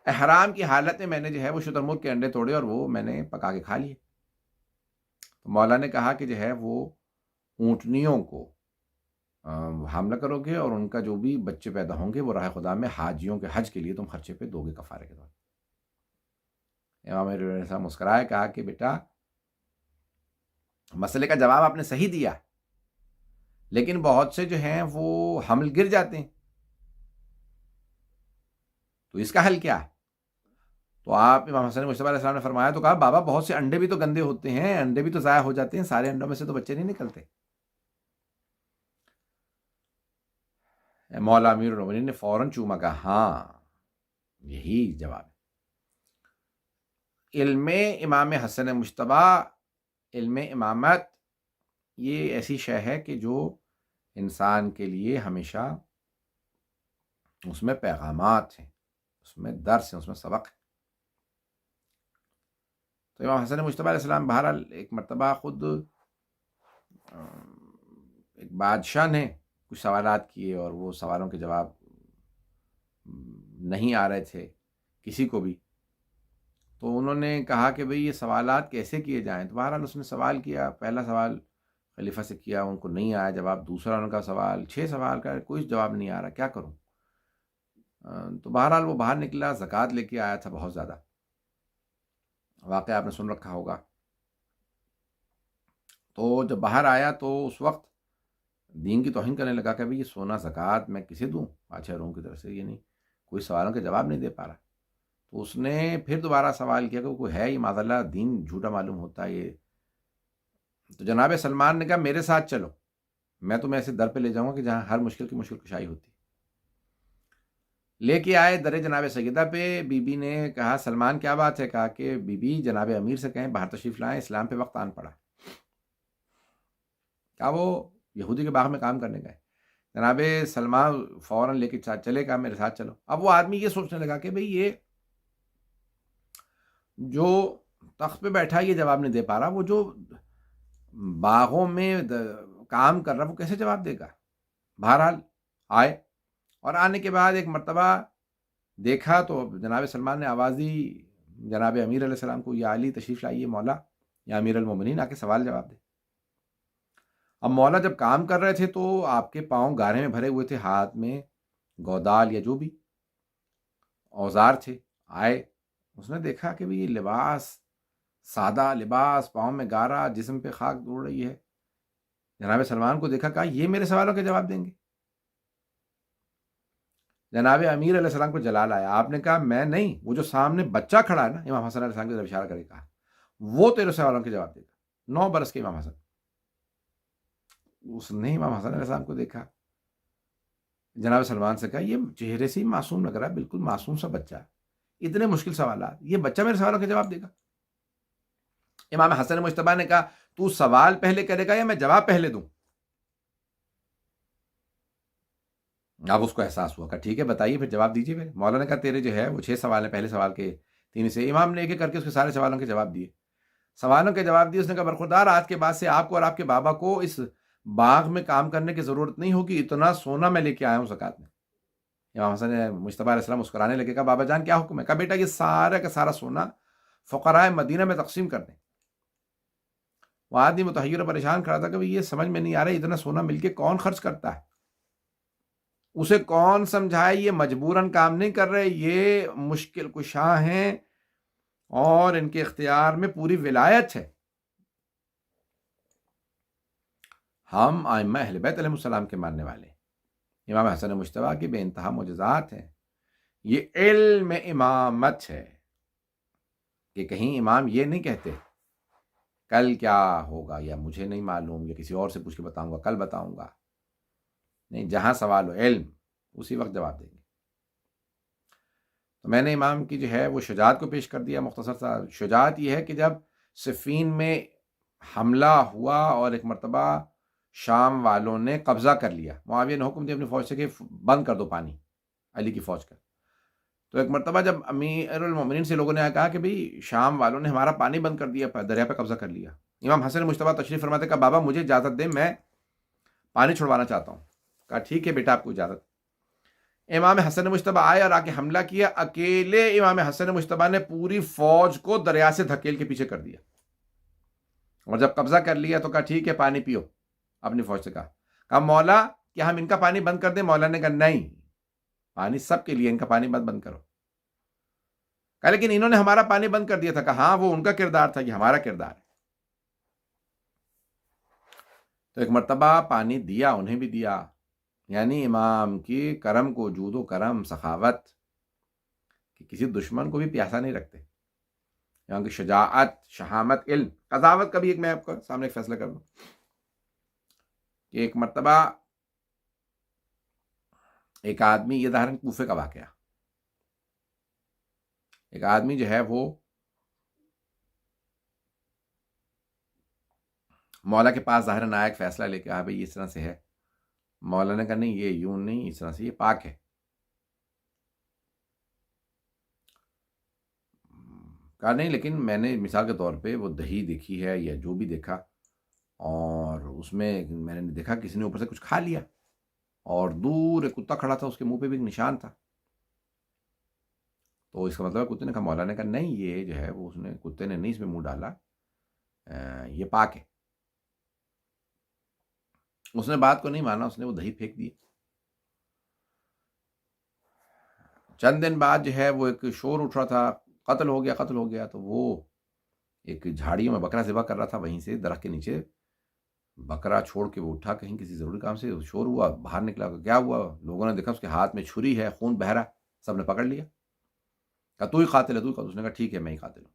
احرام کی حالت میں نے جو ہے وہ شتر مرغ کے انڈے توڑے اور وہ میں نے پکا کے کھا لیے۔ تو مولا نے کہا کہ جو ہے وہ اونٹنیوں کو حاملہ کرو گے اور ان کا جو بھی بچے پیدا ہوں گے وہ راہ خدا میں حاجیوں کے حج کے لیے تم خرچے پہ دو گے کفارے کے طور پر۔ امام علیہ السلام مسکرائے، کہا کہ بیٹا مسئلے کا جواب آپ نے صحیح دیا، لیکن بہت سے جو ہیں وہ حمل گر جاتے ہیں، تو اس کا حل کیا ہے؟ تو آپ امام حسن مجتبیٰ علیہ السلام نے فرمایا، تو کہا بابا بہت سے انڈے بھی تو گندے ہوتے ہیں، انڈے بھی تو ضائع ہو جاتے ہیں، سارے انڈوں میں سے تو بچے نہیں نکلتے۔ مولا امیر المومنین نے فوراً چوما، کہا ہاں یہی جواب ہے۔ علم امام حسن مجتبیٰ، علم امامت، یہ ایسی شے ہے کہ جو انسان کے لیے ہمیشہ اس میں پیغامات ہیں، اس میں درس ہیں، اس میں سبق ہے۔ تو امام حسن مجتبیٰ علیہ السلام بہرحال ایک مرتبہ خود ایک بادشاہ نے کچھ سوالات کیے اور وہ سوالوں کے جواب نہیں آ رہے تھے کسی کو بھی، تو انہوں نے کہا کہ بھئی یہ سوالات کیسے کیے جائیں؟ تو بہرحال اس نے سوال کیا، پہلا سوال خلیفہ سے کیا، ان کو نہیں آیا جواب، دوسرا ان کا سوال، 6 سوال کا کوئی جواب نہیں آ رہا، کیا کروں؟ تو بہرحال وہ باہر نکلا، زکوٰۃ لے کے آیا تھا بہت زیادہ، واقعہ آپ نے سن رکھا ہوگا۔ تو جب باہر آیا تو اس وقت دین کی توہین کرنے لگا کہ بھئی یہ سونا زکوٰۃ میں کسے دوں؟ بادشاہ روم کی طرف سے، یہ نہیں، کوئی سوالوں کے جواب نہیں دے پا رہا۔ تو اس نے پھر دوبارہ سوال کیا کہ کوئی ہے یہ معاذ اللہ دین جھوٹا معلوم ہوتا ہے یہ؟ تو جناب سلمان نے کہا میرے ساتھ چلو، میں تمہیں ایسے در پہ لے جاؤں گا کہ جہاں ہر مشکل کی مشکل کشائی ہوتی. لے کے آئے در جناب سیدہ پہ. بی بی نے کہا سلمان کیا بات ہے؟ کہا کہ بی بی جناب امیر سے کہیں باہر تشریف لائیں، اسلام پہ وقت آن پڑا. کہا وہ یہودی کے باغ میں کام کرنے گئے. جناب سلمان فوراً لے کے چلے، کہا میرے ساتھ چلو. اب وہ آدمی یہ سوچنے لگا کہ بھئی یہ جو تخت پہ بیٹھا یہ جواب نہیں دے پا رہا، وہ جو باغوں میں کام کر رہا وہ کیسے جواب دے گا. بہرحال آئے، اور آنے کے بعد ایک مرتبہ دیکھا تو جناب سلمان نے آواز دی جناب امیر علیہ السلام کو، یا علی تشریف لائیے مولا، یا امیر المومنین آ کے سوال جواب دے. اب مولا جب کام کر رہے تھے تو آپ کے پاؤں گارے میں بھرے ہوئے تھے، ہاتھ میں گودال یا جو بھی اوزار تھے. آئے، اس نے دیکھا کہ یہ لباس سادہ لباس، پاؤں میں گارا، جسم پہ خاک دوڑ رہی ہے. جناب سلمان کو دیکھا، کہا یہ میرے سوالوں کے جواب دیں گے؟ جناب امیر علیہ السلام کو جلال آیا. آپ نے کہا میں نہیں، وہ جو سامنے بچہ کھڑا ہے نا، امام حسن علیہ السلام کی طرف اشارہ کرے، کہا وہ تیرے سوالوں کے جواب دے گا. 9 برس کے امام حسن. اس نے امام حسن علیہ السلام کو دیکھا، جناب سلمان سے کہا یہ چہرے سے ہی معصوم لگ رہا ہے، بالکل معصوم سا بچہ ہے، اتنے مشکل سوالات، یہ بچہ میرے سوالوں کے جواب دے گا؟ امام حسن مجتبیٰ نے کہا تو سوال پہلے کرے گا یا میں جواب پہلے دوں؟ اب اس کو احساس ہوا کہ ٹھیک ہے بتائیے پھر جواب دیجیے. پھر مولا نے کہا تیرے جو ہے وہ 6 سوال ہیں، پہلے سوال کے 3 سے. امام نے ایک ایک کر کے اس کے سارے سوالوں کے جواب دیے. سوالوں کے جواب دیے. اس نے کہا برخوردار، آج کے بعد سے آپ کو اور آپ کے بابا کو اس باغ میں کام کرنے کی ضرورت نہیں ہوگی، اتنا سونا میں لے کے آیا ہوں زکوٰۃ میں. امام حسن مجتبیٰ علیہ السلام مسکرانے لگے. کہا بابا جان کیا حکم ہے؟ کہا بیٹا یہ سارا کا سارا سونا فقراء مدینہ میں تقسیم کر دیں. وہ آدمی متحیر و پریشان کھڑا تھا کہ یہ سمجھ میں نہیں آ رہا اتنا سونا مل کے کون خرچ کرتا ہے، اسے کون سمجھائے. یہ مجبوراً کام نہیں کر رہے، یہ مشکل کشاں ہیں اور ان کے اختیار میں پوری ولایت ہے. ہم ائمہ اہل بیت علیہ السلام کے ماننے والے ہیں. امام حسن مجتبیٰ کی بے انتہا معجزات ہیں. یہ علم امامت ہے کہ کہیں امام یہ نہیں کہتے کل کیا ہوگا یا مجھے نہیں معلوم یا کسی اور سے پوچھ کے بتاؤں گا، کل بتاؤں گا. نہیں، جہاں سوال و علم اسی وقت جواب دیں گے. تو میں نے امام کی جو ہے وہ شجاعت کو پیش کر دیا مختصر سا. شجاعت یہ ہے کہ جب صفین میں حملہ ہوا اور ایک مرتبہ شام والوں نے قبضہ کر لیا، معاویہ نے حکم دیا اپنی فوج سے کہ بند کر دو پانی علی کی فوج کا. تو ایک مرتبہ جب امیر المومنین سے لوگوں نے کہا کہ بھئی شام والوں نے ہمارا پانی بند کر دیا، دریا پہ قبضہ کر لیا. امام حسن مجتبیٰ تشریف فرماتے کہا بابا مجھے اجازت دیں، میں پانی چھڑوانا چاہتا ہوں. کہا ٹھیک ہے بیٹا آپ کو اجازت. امام حسن مجتبیٰ آئے اور آ کے حملہ کیا. اکیلے امام حسن مجتبیٰ نے پوری فوج کو دریا سے دھکیل کے پیچھے کر دیا، اور جب قبضہ کر لیا تو کہا ٹھیک ہے پانی پیو. اپنی فوج سے کہا مولا کیا ہم ان کا پانی بند کر دیں؟ مولا نے کہا نہیں، پانی سب کے لیے، ان کا پانی بند کرو. کہا لیکن انہوں نے ہمارا پانی بند کر دیا تھا. کہا ہاں وہ ان کا کردار تھا، یہ ہمارا کردار ہے. تو ایک مرتبہ پانی دیا، انہیں بھی دیا. یعنی امام کی کرم کو، جود و کرم، سخاوت، کہ کسی دشمن کو بھی پیاسا نہیں رکھتے. یہاں کی شجاعت، شہامت، علم، قضاوت کا بھی ایک میں آپ کو سامنے ایک فیصلہ کر دوں کہ ایک مرتبہ ایک آدمی، یہ ظاہراً کوفے کا واقعہ، ایک آدمی جو ہے وہ مولا کے پاس ظاہراً آیا، ایک فیصلہ لے کے آیا بھائی اس طرح سے ہے. مولا نے کہا نہیں یہ یوں نہیں، اس طرح سے، یہ پاک ہے. کہا نہیں لیکن میں نے مثال کے طور پہ وہ دہی دیکھی ہے یا جو بھی دیکھا، اور اس میں میں نے دیکھا کسی نے اوپر سے کچھ کھا لیا، اور دور ایک کتا کھڑا تھا، اس کے منہ پہ بھی ایک نشان تھا. تو اس کا مطلب کتے نے کہا، مولا نے کہا نہیں یہ جو ہے وہ اس نے، کتے نے نہیں اس میں منہ ڈالا، یہ پاک ہے. اس نے بات کو نہیں مانا، اس نے وہ دہی پھینک دی. چند دن بعد جو ہے وہ ایک شور اٹھ رہا تھا، قتل ہو گیا قتل ہو گیا. تو وہ ایک جھاڑیوں میں بکرا ذبح کر رہا تھا، وہیں سے درخت کے نیچے بکرا چھوڑ کے وہ اٹھا کہیں کسی ضروری کام سے، شور ہوا، باہر نکلا. کیا ہوا؟ لوگوں نے دیکھا اس کے ہاتھ میں چھری ہے، خون بہ رہا. سب نے پکڑ لیا، کہا تو ہی قاتل ہے، تو ہی قاتل. اس نے کہا ٹھیک ہے میں ہی قاتل ہوں.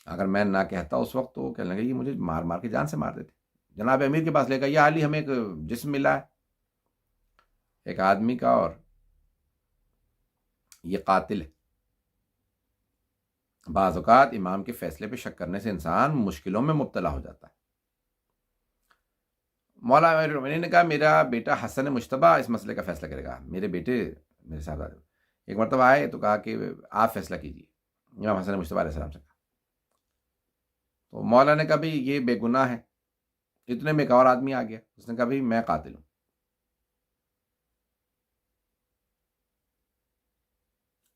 اگر میں نہ کہتا اس وقت تو کہنے لگے یہ مجھے مار مار کے جان سے مار دیتے. جناب امیر کے پاس لے گا، یا علی ہمیں ایک جسم ملا ہے ایک آدمی کا اور یہ قاتل ہے. بعض اوقات امام کے فیصلے پہ شک کرنے سے انسان مشکلوں میں مبتلا ہو جاتا ہے. مولا امیر المومنین نے کہا میرا بیٹا حسن مجتبیٰ اس مسئلے کا فیصلہ کرے گا. میرے بیٹے میرے ساتھ ایک مرتبہ آئے تو کہا کہ آپ فیصلہ کیجیے. امام حسن مجتبیٰ علیہ السلام سے کہا. تو مولا نے کہا بھائی یہ بے گناہ ہے. اتنے میں ایک اور آدمی آ گیا، اس نے کہا بھائی میں قاتل ہوں.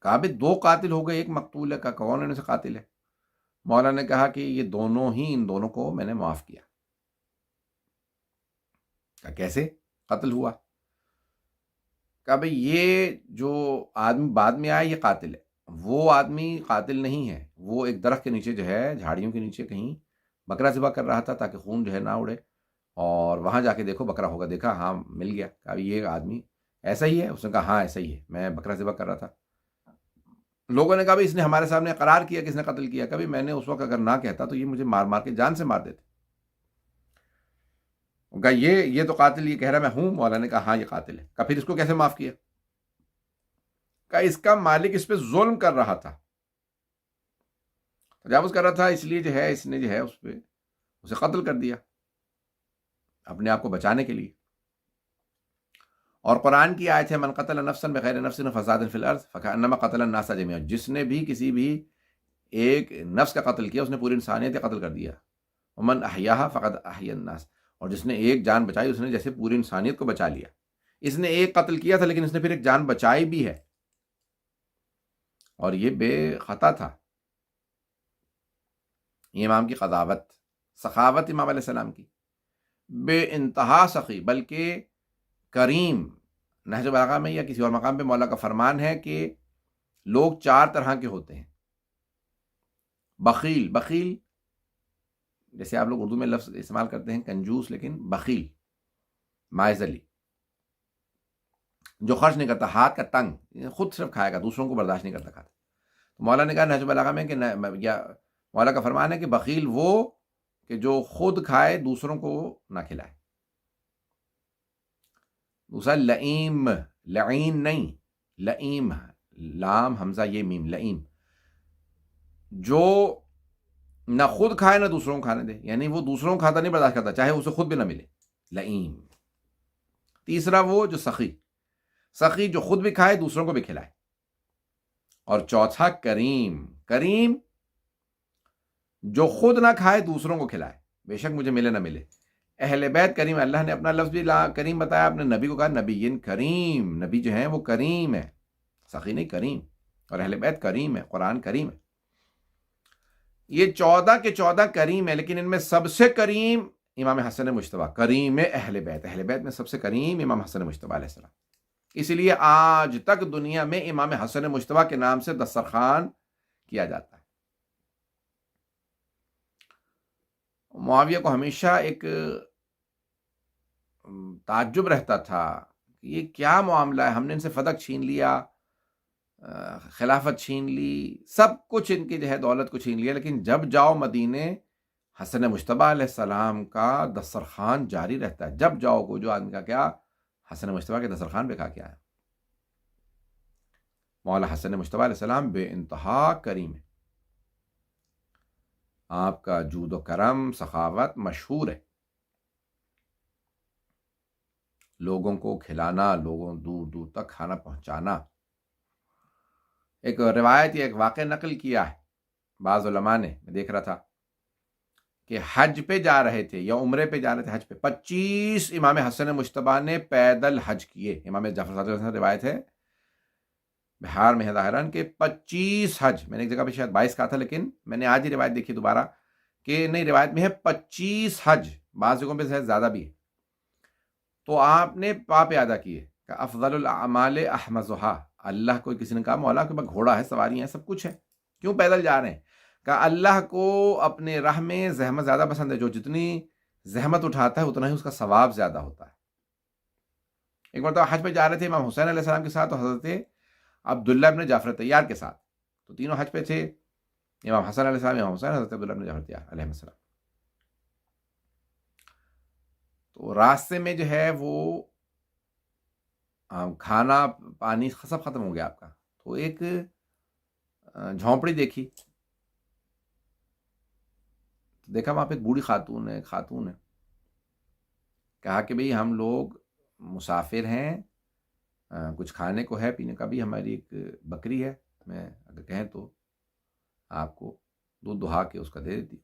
کہا بھائی دو قاتل ہو گئے، ایک مقتول ہے. کہا کون ان سے قاتل ہے؟ مولا نے کہا کہ یہ دونوں ہی، ان دونوں کو میں نے معاف کیا. کہا کیسے قتل ہوا؟ کہا بھائی یہ جو آدمی بعد میں آیا یہ قاتل ہے، وہ آدمی قاتل نہیں ہے. وہ ایک درخت کے نیچے جو ہے، جھاڑیوں کے نیچے کہیں بکرا ذبح کر رہا تھا تاکہ خون جو ہے نہ اڑے، اور وہاں جا کے دیکھو بکرا ہوگا. دیکھا ہاں مل گیا. کہا یہ آدمی ایسا ہی ہے؟ اس نے کہا ہاں ایسا ہی ہے، میں بکرا ذبح کر رہا تھا. لوگوں نے کہا بھائی اس نے ہمارے سامنے اقرار کیا کہ اس نے قتل کیا. کبھی میں نے اس وقت اگر نہ کہتا تو یہ مجھے مار مار کے جان سے مار دیتے. کہا یہ تو قاتل یہ کہہ رہا میں ہوں. مولا نے کہا ہاں یہ قاتل ہے. کہا پھر اس کو کیسے معاف کیا؟ کہا اس کا مالک اس پہ ظلم کر رہا تھا، تجاوز کر رہا تھا، اس لیے جو ہے اس نے جو ہے اس پہ اسے قتل کر دیا اپنے آپ کو بچانے کے لیے. اور قرآن کی آیت ہے من قتل نفسا بغیر نفس فساد فی الارض فکأنما قتل الناس جميعا. جس نے بھی کسی بھی ایک نفس کا قتل کیا اس نے پوری انسانیت کا قتل کر دیا. ومن احیاها فقد احیا الناس. اور جس نے ایک جان بچائی اس نے جیسے پوری انسانیت کو بچا لیا. اس نے ایک قتل کیا تھا لیکن اس نے پھر ایک جان بچائی بھی ہے، اور یہ بے خطا تھا. یہ امام کی قضاوت، سخاوت امام علیہ السلام کی، بے انتہا سخی بلکہ کریم. نہج البلاغہ میں یا کسی اور مقام پہ مولا کا فرمان ہے کہ لوگ چار طرح کے ہوتے ہیں. بخیل، بخیل جیسے آپ لوگ اردو میں لفظ استعمال کرتے ہیں کنجوس، لیکن بخیل مائزلی، جو خرچ نہیں کرتا، ہاتھ کا تنگ، خود صرف کھائے گا، دوسروں کو برداشت نہیں کرتا کھاتا. تو مولا نے کہا نہج البلاغہ میں کہ یا مولا کا فرمان ہے کہ بخیل وہ کہ جو خود کھائے دوسروں کو نہ کھلائے. دوسرا لئیم، لعین نہیں، لئیم، لام حمزہ یہ میم، لئیم، جو نہ خود کھائے نہ دوسروں کو کھانے دے، یعنی وہ دوسروں کو کھاتا نہیں برداشت کرتا چاہے اسے خود بھی نہ ملے، لئیم. تیسرا وہ جو سخی، سخی جو خود بھی کھائے دوسروں کو بھی کھلائے. اور چوتھا کریم، کریم جو خود نہ کھائے دوسروں کو کھلائے، بے شک مجھے ملے نہ ملے. اہل بیت کریم، اللہ نے اپنا لفظ بھی کریم بتایا، اپنے نبی کو کہا نبی کریم. نبی جو ہیں وہ کریم ہے، سخی نہیں کریم. اور اہل بیت کریم ہے، قرآن کریم ہے. یہ 14 کے 14 کریم ہے، لیکن ان میں سب سے کریم امام حسن مجتبیٰ، کریم اہل بیت. اہل بیت میں سب سے کریم امام حسن مجتبیٰ علیہ السلام. اسی لیے آج تک دنیا میں امام حسن مجتبیٰ کے نام سے دسترخوان کیا جاتا ہے. معاویہ کو ہمیشہ ایک تعجب رہتا تھا کہ یہ کیا معاملہ ہے، ہم نے ان سے فتح چھین لیا، خلافت چھین لی، سب کچھ ان کی جو ہے دولت کو چھین لیا، لیکن جب جاؤ مدینے حسن مجتبیٰ علیہ السلام کا دسترخوان جاری رہتا ہے. جب جاؤ کو جو آدمی کا کیا حسن مجتبیٰ کے دسترخوان پہ کھا کے آیا. مولا حسن مجتبیٰ علیہ السلام بے انتہا کریم ہے. آپ کا جود و کرم، سخاوت مشہور ہے. لوگوں کو کھلانا، لوگوں دور دور تک کھانا پہنچانا. ایک روایت یا ایک واقعہ نقل کیا ہے بعض علماء نے، میں دیکھ رہا تھا کہ حج پہ جا رہے تھے یا عمرے پہ جا رہے تھے، حج پہ 25 امام حسن مجتبیٰ نے پیدل حج کیے. امام جعفر صادق سے روایت ہے، بہار میں ہے ظاہراً، کہ 25 حج. میں نے ایک جگہ پہ شاید 22 کہا تھا، لیکن میں نے آج ہی روایت دیکھی دوبارہ کہ نہیں، روایت میں ہے 25 حج، بعض جگہوں پہ شاید زیادہ بھی ہے. تو آپ نے پاپ ادا کیے کہ افضل الاعمال احمزها. اللہ کو کسی نے کہا مولا کہ گھوڑا ہے، سواریاں ہیں، سب کچھ ہے، کیوں پیدل جا رہے ہیں؟ کہ اللہ کو اپنے راہ میں زحمت زیادہ پسند ہے. جو جتنی زحمت اٹھاتا ہے اتنا ہی اس کا ثواب زیادہ ہوتا ہے. ایک مرتبہ حج پہ جا رہے تھے امام حسین علیہ السلام کے ساتھ اور حضرت عبداللہ ابن جعفر طیار کے ساتھ. تو تینوں حج پہ تھے، امام حسن علیہ السلام، امام حسین، حضرت عبداللہ ابن جعفر طیار علیہ السلام. تو راستے میں جو ہے وہ کھانا پانی سب ختم ہو گیا آپ کا، تو ایک جھونپڑی دیکھی، دیکھا وہاں پہ ایک بوڑھی خاتون ہے، کہا کہ بھئی ہم لوگ مسافر ہیں، کچھ کھانے کو ہے، پینے کا بھی، ہماری ایک بکری ہے، میں اگر کہیں تو آپ کو دودھ دہا کے اس کا دے دیتی۔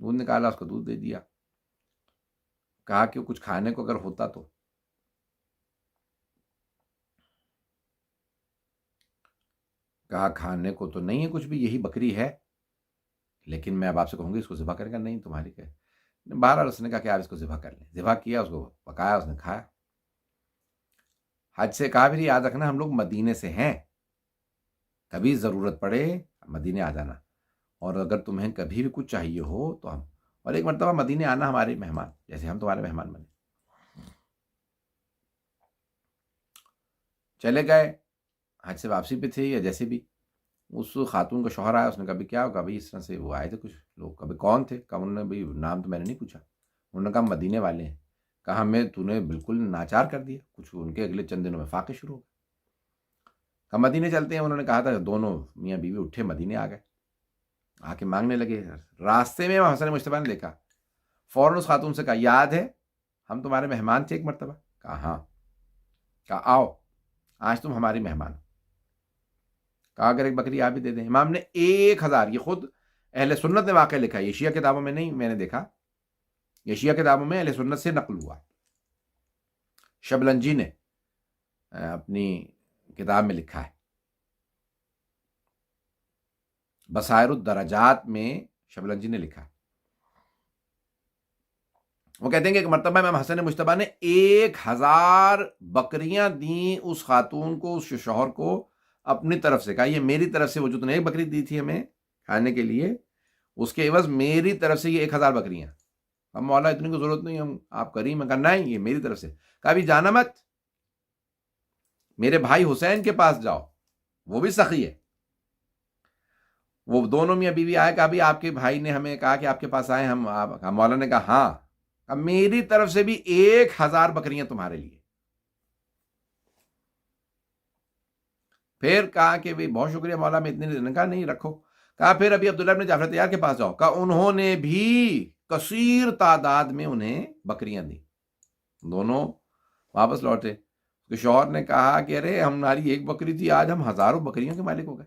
دودھ نکالا، اس کو دودھ دے دیا، کہا کہ کچھ کھانے کو اگر ہوتا تو۔ کہا کھانے کو تو نہیں ہے کچھ بھی، یہی بکری ہے، لیکن میں اب آپ سے کہوں گی اس کو ذبح کرے گا، نہیں تمہاری کہ بہرحال اس نے کہا کہ آپ اس کو ذبح کر لیں، ذبح کیا، اس کو پکایا، اس نے کھایا۔ حج سے کہا بھی یاد رکھنا ہم لوگ مدینے سے ہیں، کبھی ضرورت پڑے مدینے آ جانا، اور اگر تمہیں کبھی بھی کچھ چاہیے ہو تو ہم، اور ایک مرتبہ مدینے آنا ہمارے مہمان، جیسے ہم تمہارے مہمان بنے۔ چلے گئے، حج سے واپسی پہ تھے یا جیسے بھی، اس خاتون کا شوہر آیا، اس نے کہا بھی کیا ہوگا، بھائی اس طرح سے وہ آئے تھے کچھ لوگ، کبھی کون تھے، کہا انہوں نے بھائی نام تو میں نے نہیں پوچھا، انہوں نے کہا مدینے والے ہیں، کہا ہمیں تو نے بالکل ناچار کر دیا، کچھ ان کے اگلے چند دنوں میں فاقے شروع ہو گئے، کہا مدینے چلتے ہیں، انہوں نے کہا تھا، دونوں میاں بیوی اٹھے، مدینے آ گئے، آ کے مانگنے لگے، راستے میں حسن مجتبیٰ نے دیکھا، فوراً اس خاتون سے کہا یاد ہے ہم تمہارے مہمان تھے ایک مرتبہ، کہا ہاں، کہا آؤ آج تم ہماری مہمان، کہا اگر ایک بکری آپ بھی دے دیں۔ امام نے 1000، یہ خود اہل سنت نے واقعہ لکھا ہے، یہ شیعہ کتابوں میں نہیں میں نے دیکھا، یہ شیعہ کتابوں میں اہل سنت سے نقل ہوا، شبلنجی نے اپنی کتاب میں لکھا ہے، بصائر الدرجات میں شبلنجی نے لکھا ہے، وہ کہتے ہیں کہ ایک مرتبہ امام حسن مجتبیٰ نے 1000 بکریاں دیں اس خاتون کو، اس شوہر کو اپنی طرف سے، کہا یہ میری طرف سے، وہ جو تم نے ایک بکری دی تھی ہمیں کھانے کے لیے، اس کے عوض میری طرف سے یہ 1000 بکریاں، ہم مولا اتنی کو ضرورت نہیں، ہم آپ کریم ہیں، کہا نہیں یہ میری طرف سے، کہا بھی جانا مت، میرے بھائی حسین کے پاس جاؤ، وہ بھی سخی ہے، وہ دونوں میاں بیوی آئے، کہا بھی آپ کے بھائی نے ہمیں کہا کہ آپ کے پاس آئے ہم، مولا نے کہا ہاں، اب میری طرف سے بھی 1000 بکریاں تمہارے لیے۔ پھر کہا کہ بھی بہت شکریہ مولا، میں اتنے نے کہا نہیں رکھو، کہا پھر ابھی عبداللہ بن جعفر طیار کے پاس جاؤ، کہا انہوں نے بھی کثیر تعداد میں انہیں بکریاں دی، دونوں واپس لوٹے، تو شوہر نے کہا کہ ارے ہماری ایک بکری تھی، آج ہم ہزاروں بکریوں کے مالک ہو گئے۔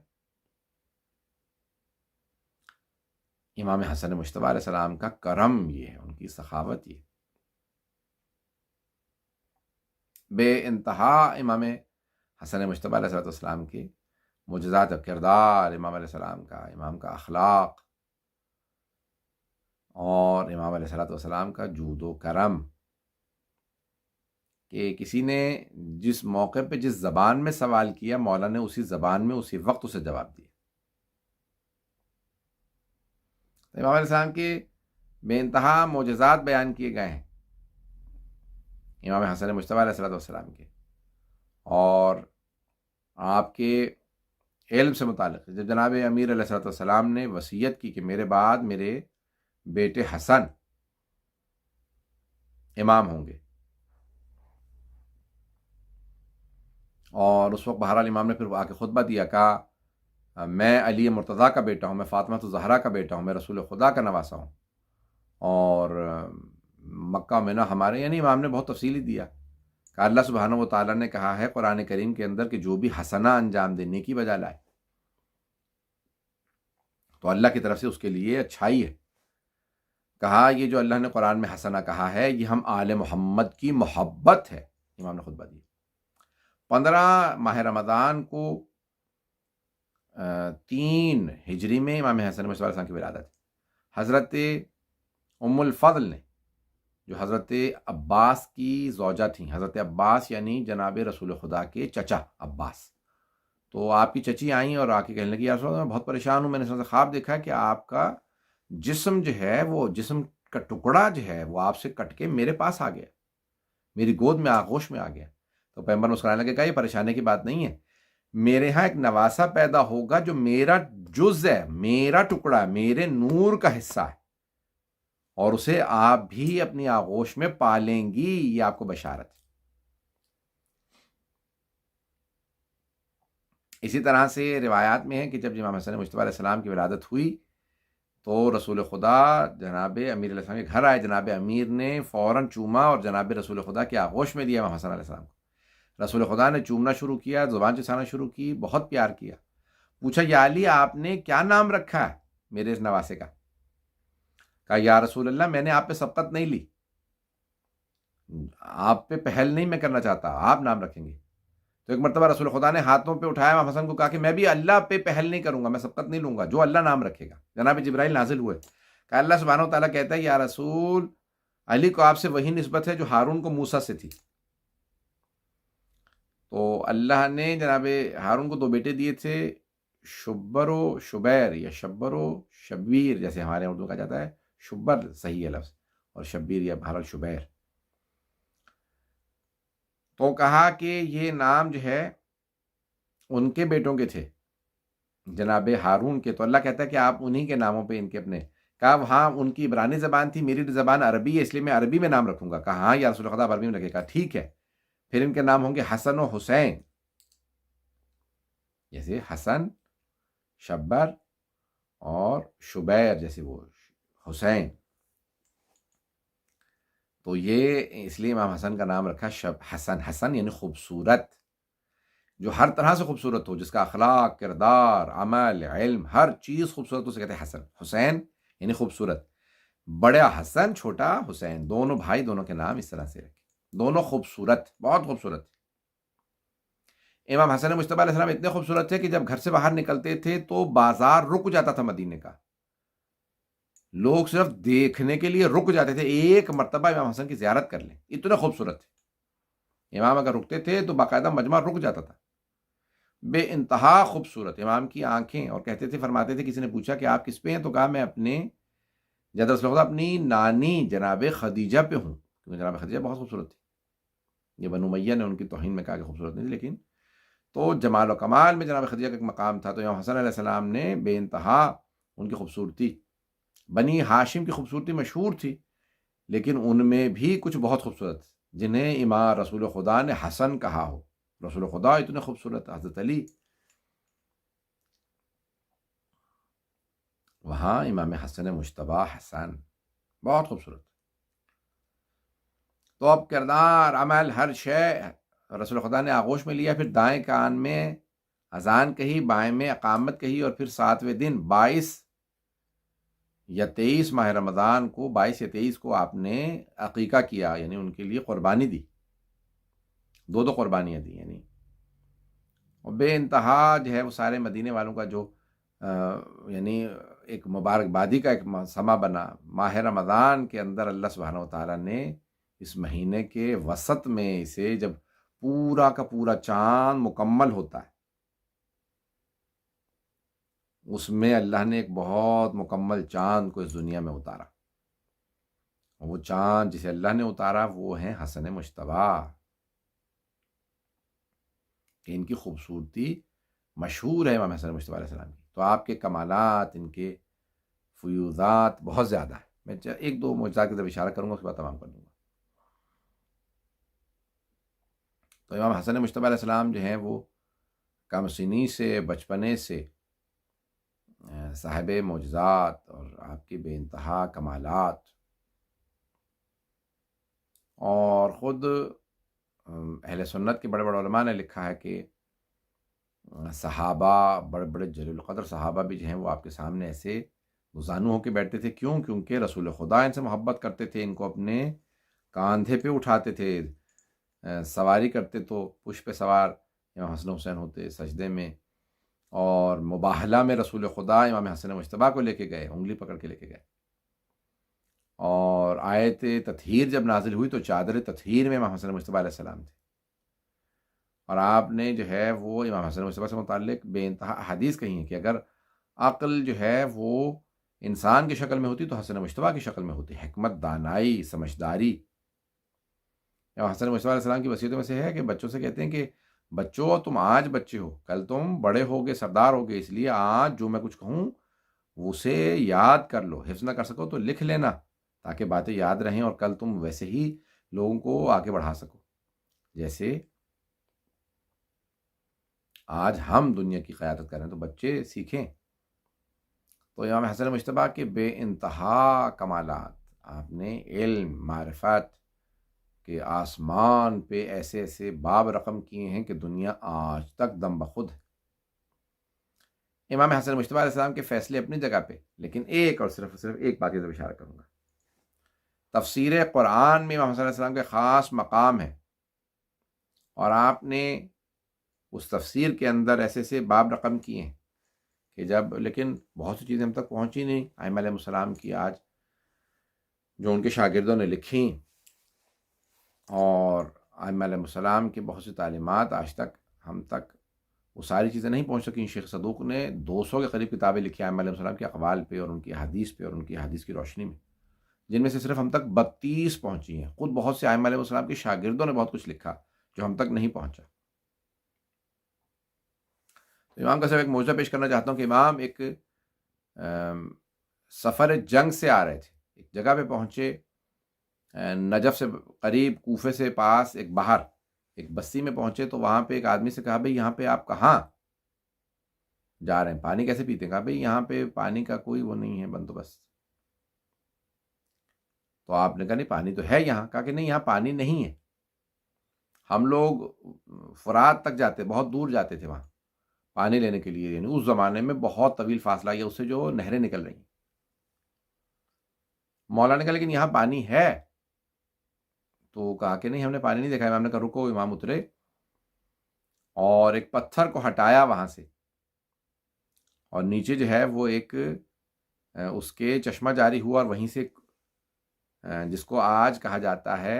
امام حسن مجتبیٰ علیہ السلام کا کرم یہ ہے، ان کی سخاوت یہ بے انتہا، امام حسن مجتبیٰ علیہ السلام کے معجزات و کردار، امام علیہ السلام کا، امام کا اخلاق، اور امام علیہ السلام کا جود و کرم، کہ کسی نے جس موقع پہ جس زبان میں سوال کیا، مولا نے اسی زبان میں اسی وقت اسے جواب دیا۔ امام علیہ السلام کے بے انتہا معجزات بیان کیے گئے ہیں امام حسن مجتبیٰ علیہ السلام کے، اور آپ کے علم سے متعلق جب جناب امیر علیہ السلام نے وصیت کی کہ میرے بعد میرے بیٹے حسن امام ہوں گے، اور اس وقت بہرحال امام نے پھر آ کے خطبہ دیا، کہا میں علی مرتضیٰ کا بیٹا ہوں، میں فاطمہ الزہرا کا بیٹا ہوں، میں رسول خدا کا نواسا ہوں، اور مکہ میں ہمارے، یعنی امام نے بہت تفصیلی دیا کہ اللہ سبحانہ و تعالیٰ نے کہا ہے قرآن کریم کے اندر کہ جو بھی حسنہ انجام دے، نیکی بجا لائے، تو اللہ کی طرف سے اس کے لیے اچھائی ہے۔ کہا یہ جو اللہ نے قرآن میں حسنہ کہا ہے، یہ ہم آل محمد کی محبت ہے، امام نے خطبہ دیا۔ 15 ماہ رمضان کو 3 ہجری میں امام حسن مجتبیٰ علیہ السلام کی ولادت ہے۔ حضرت ام الفضل نے، جو حضرت عباس کی زوجہ تھیں، حضرت عباس یعنی جناب رسول خدا کے چچا عباس، تو آپ کی چچی آئیں اور آ کے کہنے لگی یا رسول اللہ میں بہت پریشان ہوں، میں نے خواب دیکھا ہے کہ آپ کا جسم جو ہے، وہ جسم کا ٹکڑا جو ہے وہ آپ سے کٹ کے میرے پاس آ گیا، میری گود میں آغوش میں آ گیا۔ تو پیغمبر مسکرانے لگے، کہا یہ پریشانی کی بات نہیں ہے، میرے ہاں ایک نواسا پیدا ہوگا جو میرا جز ہے، میرا ٹکڑا ہے، میرے نور کا حصہ ہے، اور اسے آپ بھی اپنی آغوش میں پالیں گی، یہ آپ کو بشارت ہے۔ اسی طرح سے روایات میں ہے کہ جب امام حسن مجتبیٰ علیہ السلام کی ولادت ہوئی تو رسول خدا جناب امیر علیہ السلام کے گھر آئے، جناب امیر نے فوراً چوما اور جناب رسول خدا کی آغوش میں دیا امام حسن علیہ السلام کو۔ رسول خدا نے چومنا شروع کیا، زبان چسانا شروع کی، بہت پیار کیا۔ پوچھا یا علی آپ نے کیا نام رکھا ہے میرے اس نواسے کا؟ کہا یا رسول اللہ میں نے آپ پہ سبقت نہیں لی، آپ پہ پہل نہیں میں کرنا چاہتا، آپ نام رکھیں گے۔ تو ایک مرتبہ رسول خدا نے ہاتھوں پہ اٹھایا امام حسن کو، کہا کہ میں بھی اللہ پہ پہل نہیں کروں گا، میں سبقت نہیں لوں گا، جو اللہ نام رکھے گا۔ جناب جبرائیل نازل ہوئے، کہا اللہ سبحانہ و تعالیٰ کہتا ہے یا رسول علی کو آپ سے وہی نسبت ہے جو ہارون کو موسیٰ سے تھی۔ تو اللہ نے جناب ہارون کو دو بیٹے دیے تھے، شبر و شبیر یا شبر و شبیر جیسے ہمارے اردو کہا جاتا ہے، شبر صحیح ہے لفظ، اور شبیر یا بہرحال شبیر۔ تو کہا کہ یہ نام جو ہے ان کے بیٹوں کے تھے جناب ہارون کے، تو اللہ کہتا ہے کہ آپ انہی کے ناموں پہ ان کے اپنے۔ کہا وہاں ان کی عبرانی زبان تھی، میری زبان عربی ہے، اس لیے میں عربی میں نام رکھوں گا۔ کہا ہاں یا رسول خدا عربی میں رکھے گا، ٹھیک ہے۔ پھر ان کے نام ہوں گے حسن و حسین، جیسے حسن شبر اور شبیر جیسے وہ حسین۔ تو یہ اس لیے امام حسن کا نام رکھا حسن۔ حسن یعنی خوبصورت، جو ہر طرح سے خوبصورت ہو، جس کا اخلاق، کردار، عمل، علم، ہر چیز خوبصورت، اسے کہتے ہیں حسن۔ حسین یعنی خوبصورت، بڑا حسن چھوٹا حسین، دونوں بھائی، دونوں کے نام اس طرح سے رکھے، دونوں خوبصورت، بہت خوبصورت۔ امام حسن مجتبیٰ علیہ السلام اتنے خوبصورت تھے کہ جب گھر سے باہر نکلتے تھے تو بازار رک جاتا تھا مدینے کا، لوگ صرف دیکھنے کے لیے رک جاتے تھے، ایک مرتبہ امام حسن کی زیارت کر لیں، اتنے خوبصورت تھے۔ امام اگر رکتے تھے تو باقاعدہ مجمع رک جاتا تھا، بے انتہا خوبصورت امام کی آنکھیں۔ اور کہتے تھے، فرماتے تھے کسی نے پوچھا کہ آپ کس پہ ہیں، تو کہا میں اپنے جد رسول خدا اپنی نانی جناب خدیجہ پہ ہوں، کیونکہ جناب خدیجہ بہت خوبصورت تھی۔ یہ بنو امیہ نے ان کی توہین میں کہا کہ خوبصورت نہیں تھی، لیکن تو جمال و کمال میں جناب خدیجہ کا ایک مقام تھا۔ تو امام حسن علیہ السلام نے بے انتہا ان کی خوبصورتی، بنی ہاشم کی خوبصورتی مشہور تھی، لیکن ان میں بھی کچھ بہت خوبصورت جنہیں امام رسول خدا نے حسن کہا ہو۔ رسول خدا اتنے خوبصورت، حضرت علی، وہاں امام حسن مجتبیٰ حسن بہت خوبصورت۔ تو اب کردار، عمل، ہر شے رسول خدا نے آغوش میں لیا۔ پھر دائیں کان میں اذان کہی، بائیں میں اقامت کہی، اور پھر 7ویں دن 22 یا 23 ماہ رمضان کو، 22 یا 23 کو آپ نے عقیقہ کیا، یعنی ان کے لیے قربانی دی، دو قربانیاں دی، یعنی اور بے انتہا جو ہے وہ سارے مدینے والوں کا جو یعنی ایک مبارکبادی کا ایک سما بنا۔ ماہ رمضان کے اندر اللہ سبحانہ و تعالیٰ نے اس مہینے کے وسط میں اسے، جب پورا کا پورا چاند مکمل ہوتا ہے، اس میں اللہ نے ایک بہت مکمل چاند کو اس دنیا میں اتارا۔ وہ چاند جسے اللہ نے اتارا وہ ہیں حسن مجتبیٰ، کہ ان کی خوبصورتی مشہور ہے امام حسن مجتبیٰ علیہ السلام کی۔ تو آپ کے کمالات، ان کے فیوضات بہت زیادہ ہیں۔ میں ایک دو معجزات کی طرف اشارہ کروں گا، اس کے بعد تمام کر دوں گا۔ تو امام حسن مجتبیٰ علیہ السلام جو ہیں وہ کم سنی سے، بچپنے سے صاحب معجزات اور آپ کے بے انتہا کمالات، اور خود اہل سنت کے بڑے بڑے علماء نے لکھا ہے کہ صحابہ، بڑے بڑے جلیل القدر صحابہ بھی جو ہیں وہ آپ کے سامنے ایسے زانو ہو کے بیٹھتے تھے۔ کیوں؟ کیونکہ رسول خدا ان سے محبت کرتے تھے، ان کو اپنے کاندھے پہ اٹھاتے تھے، سواری کرتے تو پشت پہ سوار امام حسن حسین ہوتے سجدے میں، اور مباہلہ میں رسول خدا امام حسن مجتبیٰ کو لے کے گئے، انگلی پکڑ کے لے کے گئے۔ اور آیت تطہیر جب نازل ہوئی تو چادر تطہیر میں امام حسن مجتبیٰ علیہ السلام تھے، اور آپ نے جو ہے وہ امام حسن مجتبیٰ سے متعلق بے انتہا احادیث کہی ہیں کہ اگر عقل جو ہے وہ انسان کی شکل میں ہوتی تو حسن مجتبیٰ کی شکل میں ہوتی، حکمت، دانائی، سمجھداری۔ امام حسن مجتبیٰ علیہ السلام کی وصیتوں میں سے ہے کہ بچوں سے کہتے ہیں کہ بچوں تم آج بچے ہو، کل تم بڑے ہوگے، سردار ہوگے، اس لیے آج جو میں کچھ کہوں اسے یاد کر لو، حفظ نہ کر سکو تو لکھ لینا، تاکہ باتیں یاد رہیں اور کل تم ویسے ہی لوگوں کو آگے بڑھا سکو جیسے آج ہم دنیا کی قیادت کریں تو بچے سیکھیں۔ تو امام حسن مجتبیٰ کے بے انتہا کمالات، آپ نے علم معرفت کہ آسمان پہ ایسے ایسے باب رقم کیے ہیں کہ دنیا آج تک دم بخود ہے۔ امام حسن مجتبیٰ علیہ السلام کے فیصلے اپنی جگہ پہ، لیکن ایک اور صرف ایک بات کی طرف اشارہ کروں گا۔ تفسیر قرآن میں امام حسن علیہ السلام کے خاص مقام ہے، اور آپ نے اس تفسیر کے اندر ایسے ایسے باب رقم کیے ہیں کہ لیکن بہت سی چیزیں ہم تک پہنچی نہیں۔ ائمہ علیہ السلام کی آج جو ان کے شاگردوں نے لکھی، اور ائمہ علیہ السلام کی بہت سی تعلیمات آج تک ہم تک وہ ساری چیزیں نہیں پہنچ سکیں۔ شیخ صدوق نے 200 کے قریب کتابیں لکھی ائمہ علیہ السلام کے اقوال پہ اور ان کی احادیث پہ اور ان کی احادیث کی روشنی میں، جن میں سے صرف ہم تک 32 پہنچی ہیں۔ خود بہت سے ائمہ علیہ السلام کے شاگردوں نے بہت کچھ لکھا جو ہم تک نہیں پہنچا۔ امام کا صرف ایک موضوع پیش کرنا چاہتا ہوں کہ امام ایک سفر جنگ سے آ رہے تھے، ایک جگہ پہ پہنچے، نجف سے قریب، کوفے سے پاس ایک باہر ایک بستی میں پہنچے، تو وہاں پہ ایک آدمی سے کہا بھئی یہاں پہ آپ کہاں جا رہے ہیں، پانی کیسے پیتے ہیں؟ کہا بھئی یہاں پہ پانی کا کوئی وہ نہیں ہے بندوبست۔ تو آپ نے کہا نہیں پانی تو ہے یہاں۔ کہا کہ نہیں یہاں پانی نہیں ہے، ہم لوگ فرات تک جاتے، بہت دور جاتے تھے وہاں پانی لینے کے لیے، یعنی اس زمانے میں بہت طویل فاصلہ ہے اس سے جو نہریں نکل رہی ہیں۔ مولا نے کہا لیکن یہاں پانی ہے، تو کہا کہ نہیں ہم نے پانی نہیں دیکھا۔ امام نے کہا رکو۔ امام اترے اور ایک پتھر کو ہٹایا وہاں سے، اور نیچے جو ہے وہ ایک اس کے چشمہ جاری ہوا، اور وہیں سے جس کو آج کہا جاتا ہے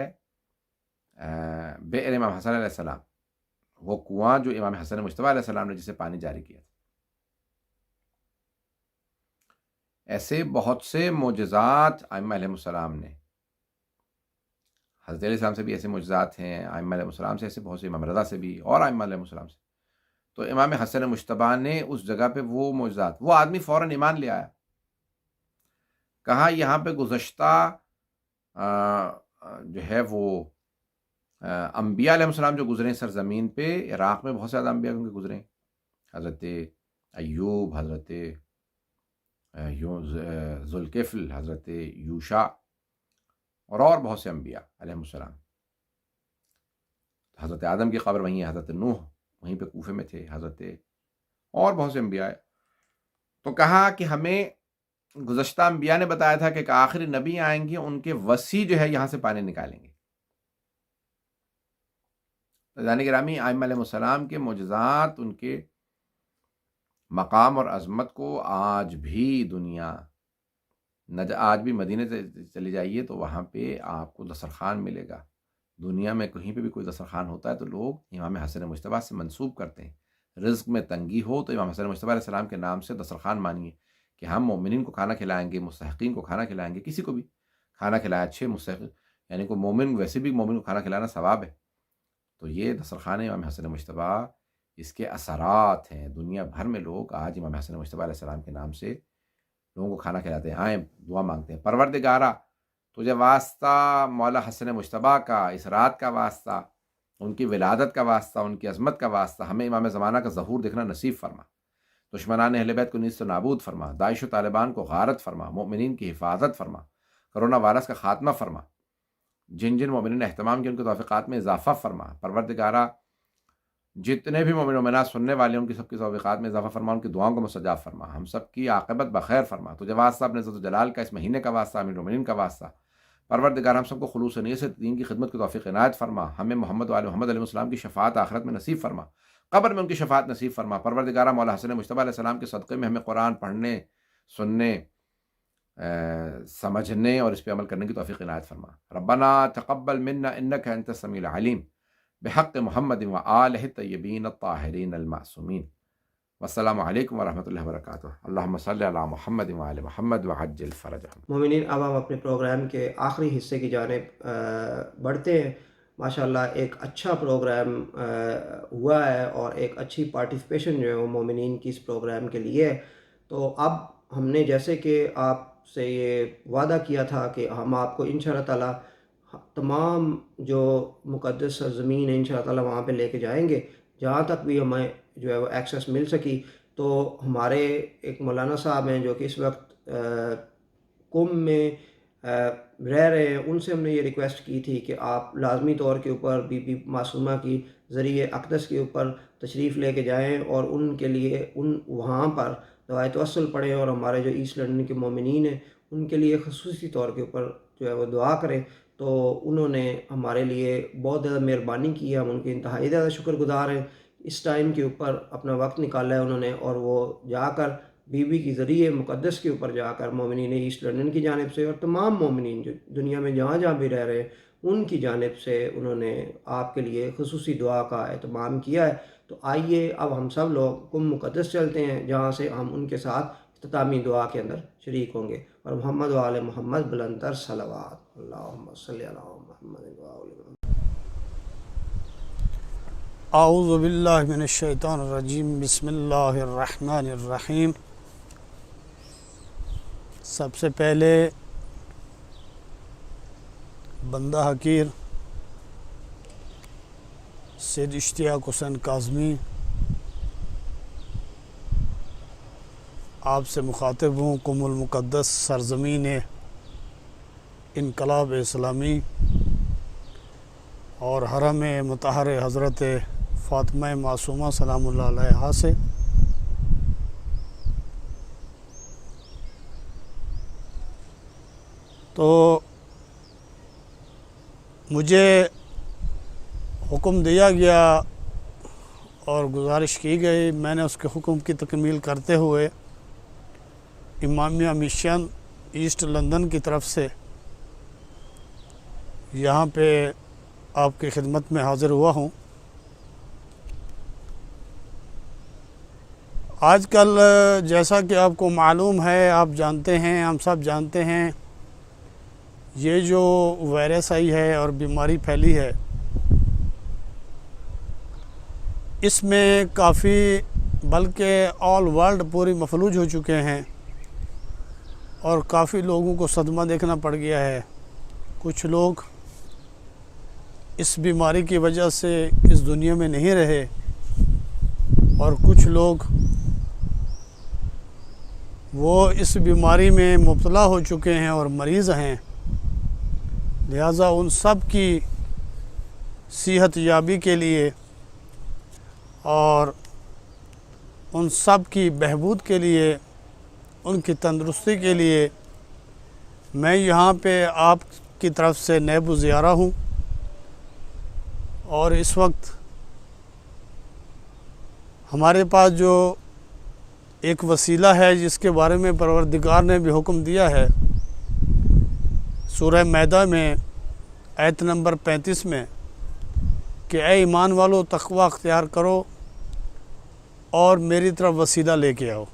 بئر امام حسن علیہ السلام، وہ کنواں جو امام حسن مجتبیٰ علیہ السلام نے جسے پانی جاری کیا تھا۔ ایسے بہت سے معجزات ائمہ علیہ السلام نے، حضرت علیہ السلام سے بھی ایسے معجزات ہیں، ائمہ علیہ السلام سے ایسے بہت سے، امام رضا سے بھی اور ائمہ علیہ السلام سے۔ تو امام حسن مجتبیٰ نے اس جگہ پہ وہ معجزات، وہ آدمی فوراً ایمان لے آیا، کہا یہاں پہ گزشتہ جو ہے وہ انبیاء علیہ السلام جو گزرے سرزمین پہ، عراق میں بہت زیادہ انبیاء کیونکہ گزرے، حضرت ایوب، حضرت ذوالکفل، حضرت یوشع، اور بہت سے انبیاء علیہ السلام۔ حضرت آدم کی قبر وہیں ہے، حضرت نوح وہیں پہ کوفے میں تھے، حضرت اور بہت سے انبیاء۔ تو کہا کہ ہمیں گزشتہ انبیاء نے بتایا تھا کہ ایک آخری نبی آئیں گے، ان کے وصی جو ہے یہاں سے پانی نکالیں گے۔ عزیزان گرامی، ائمہ علیہ السلام کے معجزات، ان کے مقام اور عظمت کو آج بھی دنیا، آج بھی مدینے سے چلے جائیے تو وہاں پہ آپ کو دسترخوان ملے گا۔ دنیا میں کہیں پہ بھی کوئی دسترخوان ہوتا ہے تو لوگ امام حسن مجتبیٰ سے منسوب کرتے ہیں۔ رزق میں تنگی ہو تو امام حسن مجتبیٰ علیہ السلام کے نام سے دسترخوان مانیے کہ ہم مومنین کو کھانا کھلائیں گے، مستحقین کو کھانا کھلائیں گے، کسی کو بھی کھانا کھلایا اچھے مستحق، یعنی کوئی مومن، ویسے بھی مومن کو کھانا کھلانا ثواب ہے۔ تو یہ دسترخوان امام حسن مجتبیٰ، اس کے اثرات ہیں، دنیا بھر میں لوگ آج امام حسن مجتبیٰ علیہ السلام کے نام سے لوگوں کو کھانا کھلاتے ہیں، آئیں دعا مانگتے ہیں، پروردگارہ تجھے واسطہ مولا حسن مجتبیٰ کا، اس رات کا واسطہ، ان کی ولادت کا واسطہ، ان کی عظمت کا واسطہ، ہمیں امام زمانہ کا ظہور دیکھنا نصیب فرما، دشمنان اہل بیت کو نیست و نابود فرما، داعش و طالبان کو غارت فرما، مومنین کی حفاظت فرما، کرونا وائرس کا خاتمہ فرما، جن جن مومنین نے اہتمام کیا ان کے توفیقات میں اضافہ فرما، پروردگارہ جتنے بھی مومن و مومنات سننے والے ان کی سب کی توفیقات میں اضافہ فرما، ان کی دعاؤں کو مستجاب فرما، ہم سب کی عاقبت بخیر فرما، تجھے واسطہ اپنے عزت و جلال کا، اس مہینے کا واسطہ، امیر المومنین کا واسطہ، پروردگار ہم سب کو خلوص نیت سے دین کی خدمت کی توفیق عنایت فرما، ہمیں محمد و آل محمد علیہ السلام کی شفاعت آخرت میں نصیب فرما، قبر میں ان کی شفاعت نصیب فرما، پروردگار مولا حسن مجتبیٰ علیہ السلام کے صدقے میں ہمیں قرآن پڑھنے، سننے، سمجھنے اور اس پہ عمل کرنے کی توفیق عنایت فرما۔ ربنا تقبل منا انک انت السمیع العلیم، بحق محمد و آلہ الطیبین الطاہرین المعصومین۔ والسلام علیکم ورحمۃ اللہ وبرکاتہ۔ اللہم صلی علی محمد و آل محمد وعجل فرجہم۔ مومنین، اب ہم اپنے پروگرام کے آخری حصے کی جانب بڑھتے ہیں۔ ماشاءاللہ ایک اچھا پروگرام ہوا ہے اور ایک اچھی پارٹیسپیشن جو ہے وہ مومنین کی اس پروگرام کے لیے ہے۔ تو اب ہم نے، جیسے کہ آپ سے یہ وعدہ کیا تھا کہ ہم آپ کو انشاءاللہ تعالیٰ تمام جو مقدس سرزمین ہے انشاءاللہ تعالیٰ وہاں پہ لے کے جائیں گے، جہاں تک بھی ہمیں جو ہے وہ ایکسیس مل سکی۔ تو ہمارے ایک مولانا صاحب ہیں جو کہ اس وقت قم میں رہ رہے ہیں، ان سے ہم نے یہ ریکویسٹ کی تھی کہ آپ لازمی طور کے اوپر بی بی معصومہ کی ذریعے اقدس کے اوپر تشریف لے کے جائیں اور ان کے لیے وہاں پر دعائے توسل پڑھیں، اور ہمارے جو ایسٹ لنڈن کے مومنین ہیں ان کے لیے خصوصی طور کے اوپر جو ہے وہ دعا کریں۔ تو انہوں نے ہمارے لیے بہت زیادہ مہربانی کی ہے، ہم ان کے انتہائی زیادہ شکر گزار ہیں۔ اس ٹائم کے اوپر اپنا وقت نکالا ہے انہوں نے، اور وہ جا کر بی بی کی ذریعے مقدس کے اوپر جا کر مومنین ایسٹ لنڈن کی جانب سے اور تمام مومنین جو دنیا میں جہاں جہاں بھی رہ رہے ہیں ان کی جانب سے انہوں نے آپ کے لیے خصوصی دعا کا اہتمام کیا ہے۔ تو آئیے اب ہم سب لوگ قم مقدس چلتے ہیں، جہاں سے ہم ان کے ساتھ اختتامی دعا کے اندر شریک ہوں گے۔ اور محمد و آل محمد بلندر صلوات، اللہم صلی علی محمد و آل محمد۔ اعوذ باللہ من الشیطان الرجیم، بسم اللہ الرحمن الرحیم۔ سب سے پہلے بندہ حقیر سید اشتیاق حسین کاظمی آپ سے مخاطب ہوں، قم المقدس سرزمین انقلاب اسلامی اور حرم مطہر حضرت فاطمہ معصومہ سلام اللہ علیہا سے۔ تو مجھے حکم دیا گیا اور گزارش کی گئی، میں نے اس کے حکم کی تکمیل کرتے ہوئے امامیہ مشن ایسٹ لندن کی طرف سے یہاں پہ آپ کی خدمت میں حاضر ہوا ہوں۔ آج کل جیسا کہ آپ کو معلوم ہے، آپ جانتے ہیں، ہم سب جانتے ہیں، یہ جو وائرس آئی ہے اور بیماری پھیلی ہے، اس میں کافی بلکہ آل ورلڈ پوری مفلوج ہو چکے ہیں اور کافی لوگوں کو صدمہ دیکھنا پڑ گیا ہے۔ کچھ لوگ اس بیماری کی وجہ سے اس دنیا میں نہیں رہے اور کچھ لوگ وہ اس بیماری میں مبتلا ہو چکے ہیں اور مریض ہیں۔ لہٰذا ان سب کی صحت یابی کے لیے اور ان سب کی بہبود کے لیے، ان کی تندرستی کے لیے میں یہاں پہ آپ کی طرف سے نیب زیارہ ہوں، اور اس وقت ہمارے پاس جو ایک وسیلہ ہے جس کے بارے میں پروردگار نے بھی حکم دیا ہے سورہ مائدہ میں آیت نمبر 35 میں کہ اے ایمان والو تقوی اختیار کرو اور میری طرف وسیلہ لے کے آؤ۔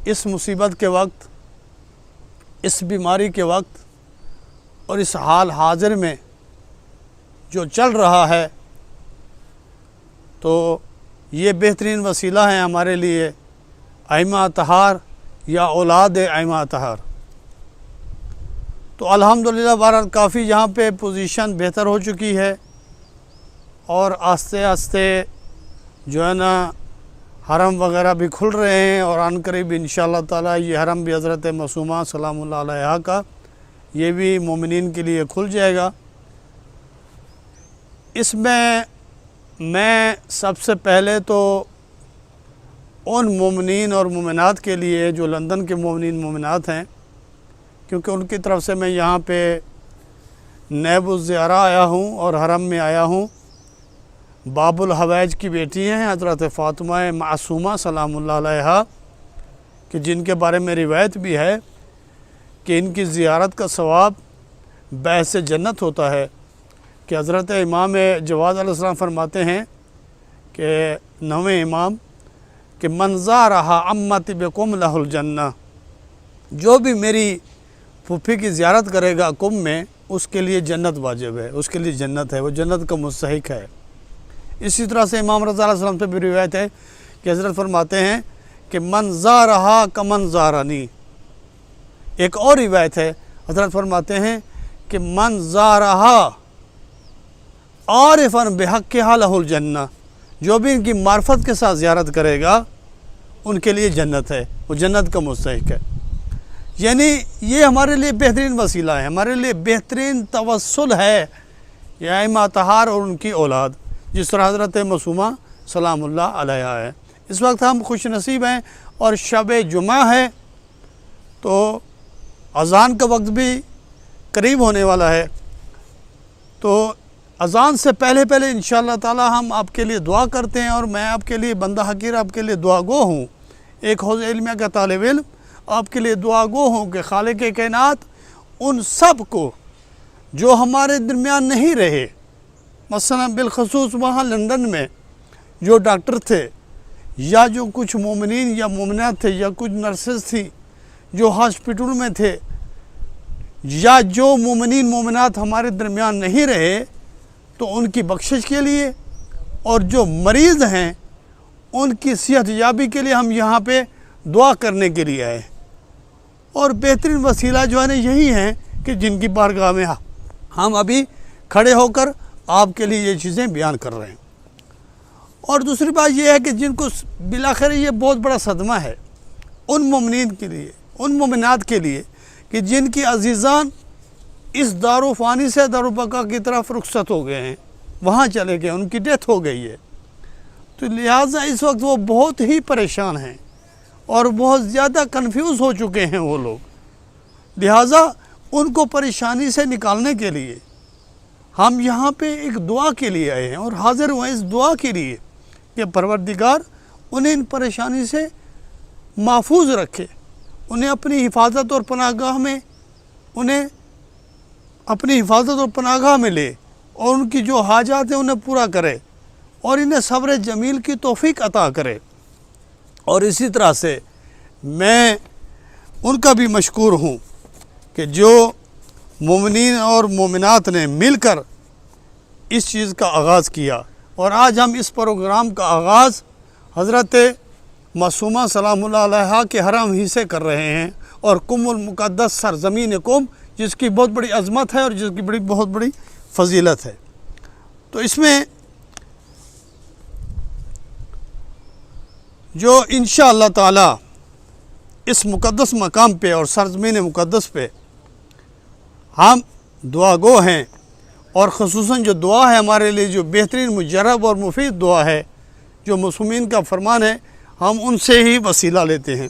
اس مصیبت کے وقت، اس بیماری کے وقت اور اس حال حاضر میں جو چل رہا ہے، تو یہ بہترین وسیلہ ہے ہمارے لیے ائمہ اطہار یا اولاد ائمہ اطہار۔ تو الحمدللہ بہرحال کافی یہاں پہ پوزیشن بہتر ہو چکی ہے، اور آہستہ آہستہ جو ہے نا حرم وغیرہ بھی کھل رہے ہیں، اور عن قریب انشاءاللہ تعالی یہ حرم بھی حضرت معصومہ سلام اللہ علیہا کا یہ بھی مومنین کے لیے کھل جائے گا۔ اس میں سب سے پہلے تو ان مومنین اور مومنات کے لیے جو لندن کے مومنین مومنات ہیں، کیونکہ ان کی طرف سے میں یہاں پہ نیب الزیارہ آیا ہوں اور حرم میں آیا ہوں۔ باب الحوائج کی بیٹی ہیں حضرت فاطمہ معصومہ سلام اللہ علیہا، کہ جن کے بارے میں روایت بھی ہے کہ ان کی زیارت کا ثواب باعث جنت ہوتا ہے، کہ حضرت امام جواد علیہ السلام فرماتے ہیں کہ 9ویں امام کہ من زارہ عمت بقم لہ الجنہ، جو بھی میری پھوپھی کی زیارت کرے گا قم میں اس کے لیے جنت واجب ہے، اس کے لیے جنت ہے، وہ جنت کا مستحق ہے۔ اسی طرح سے امام رضا علیہ السلام سے بھی روایت ہے کہ حضرت فرماتے ہیں کہ من زارہا کمن زارنی، ایک اور روایت ہے، حضرت فرماتے ہیں کہ من زارہا عارفا بحقہا لہ الجنہ، جو بھی ان کی معرفت کے ساتھ زیارت کرے گا ان کے لیے جنت ہے، وہ جنت کا مستحق ہے۔ یعنی یہ ہمارے لیے بہترین وسیلہ ہے، ہمارے لیے بہترین توسل ہے یہ ائمہ اطہار اور ان کی اولاد، جس طرح حضرت معصومہ سلام اللہ علیہا ہے۔ اس وقت ہم خوش نصیب ہیں اور شب جمعہ ہے، تو اذان کا وقت بھی قریب ہونے والا ہے، تو اذان سے پہلے انشاءاللہ تعالی ہم آپ کے لیے دعا کرتے ہیں، اور میں آپ کے لیے بندہ حقیر آپ کے لیے دعا گو ہوں، ایک حوض علمیہ کا طالب علم آپ کے لیے دعا گو ہوں کہ خالق کائنات ان سب کو جو ہمارے درمیان نہیں رہے، مثلا بالخصوص وہاں لندن میں جو ڈاکٹر تھے، یا جو کچھ مومنین یا مومنات تھے، یا کچھ نرسز تھی جو ہاسپٹل میں تھے، یا جو مومنین مومنات ہمارے درمیان نہیں رہے، تو ان کی بخشش کے لیے، اور جو مریض ہیں ان کی صحت یابی کے لیے ہم یہاں پہ دعا کرنے کے لیے آئے۔ اور بہترین وسیلہ جو ہے نا یہی ہیں کہ جن کی بارگاہ میں ہم ابھی کھڑے ہو کر آپ کے لیے یہ چیزیں بیان کر رہے ہیں۔ اور دوسری بات یہ ہے کہ جن کو بالآخر یہ بہت بڑا صدمہ ہے ان مومنین کے لیے، ان مومنات کے لیے کہ جن کی عزیزان اس دار و فانی سے دار و بقا کی طرف رخصت ہو گئے ہیں، وہاں چلے گئے، ان کی ڈیتھ ہو گئی ہے، تو لہٰذا اس وقت وہ بہت ہی پریشان ہیں اور بہت زیادہ کنفیوز ہو چکے ہیں وہ لوگ۔ لہٰذا ان کو پریشانی سے نکالنے کے لیے ہم یہاں پہ ایک دعا کے لیے آئے ہیں، اور حاضر ہوئے اس دعا کے لیے کہ پروردگار انہیں ان پریشانی سے محفوظ رکھے، انہیں اپنی حفاظت اور پناہ گاہ میں لے، اور ان کی جو حاجات ہیں انہیں پورا کرے، اور انہیں صبر جمیل کی توفیق عطا کرے۔ اور اسی طرح سے میں ان کا بھی مشکور ہوں کہ جو مومنین اور مومنات نے مل کر اس چیز کا آغاز کیا، اور آج ہم اس پروگرام کا آغاز حضرت معصومہ سلام اللہ علیہا کے حرم ہی سے کر رہے ہیں، اور قم المقدس سرزمین قم، جس کی بہت بڑی عظمت ہے اور جس کی بہت بڑی فضیلت ہے۔ تو اس میں جو انشاءاللہ تعالی اس مقدس مقام پہ اور سرزمین مقدس پہ ہم دعا گو ہیں، اور خصوصاً جو دعا ہے ہمارے لیے جو بہترین مجرب اور مفید دعا ہے، جو معصومین کا فرمان ہے، ہم ان سے ہی وسیلہ لیتے ہیں،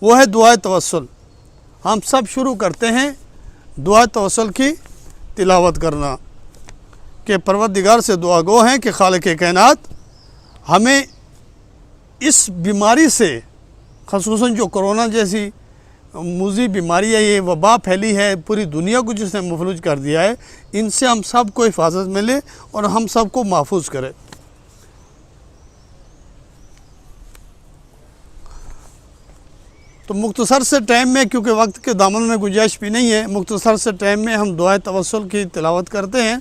وہ ہے دعائے توسل۔ ہم سب شروع کرتے ہیں دعائے توسل کی تلاوت کرنا، کہ پروردگار سے دعا گو ہیں کہ خالق کائنات ہمیں اس بیماری سے، خصوصاً جو کرونا جیسی موذی بیماری ہے، یہ وبا پھیلی ہے پوری دنیا کو جس نے مفلوج کر دیا ہے، ان سے ہم سب کو حفاظت ملے اور ہم سب کو محفوظ کرے۔ تو مختصر سے ٹائم میں، کیونکہ وقت کے دامن میں گنجائش بھی نہیں ہے، مختصر سے ٹائم میں ہم دعائے توسل کی تلاوت کرتے ہیں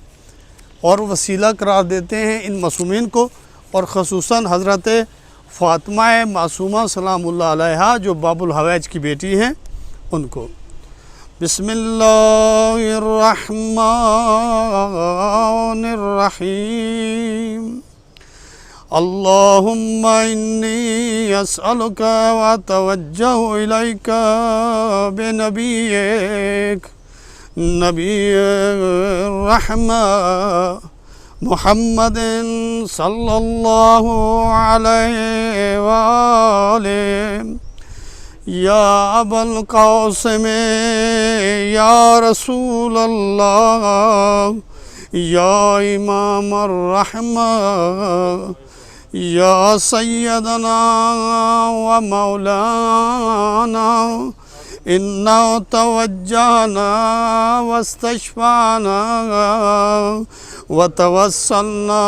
اور وسیلہ قرار دیتے ہیں ان معصومین کو، اور خصوصاً حضرت فاطمہ معصومہ سلام اللہ علیہا جو باب الحوائج کی بیٹی ہیں ان کو۔ بسم اللہ الرحمن الرحیم۔ اللہم انی اسألک واتوجہ الیک بنبیک نبی الرحمہ محمد صلی اللہ علیہ وآلہ یا ابا القاسم یا رسول اللہ یا امام الرحمہ یا سیدنا و مولانا انا توجہنا واستشفعنا وتوسلنا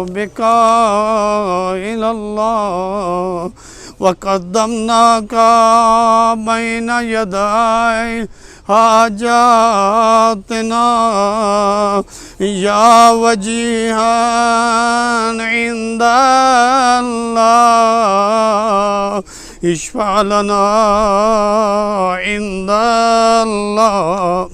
بك إلى الله وقدمناك بين يدي حاجاتنا يا وجيها عند الله اشفع لنا عند الله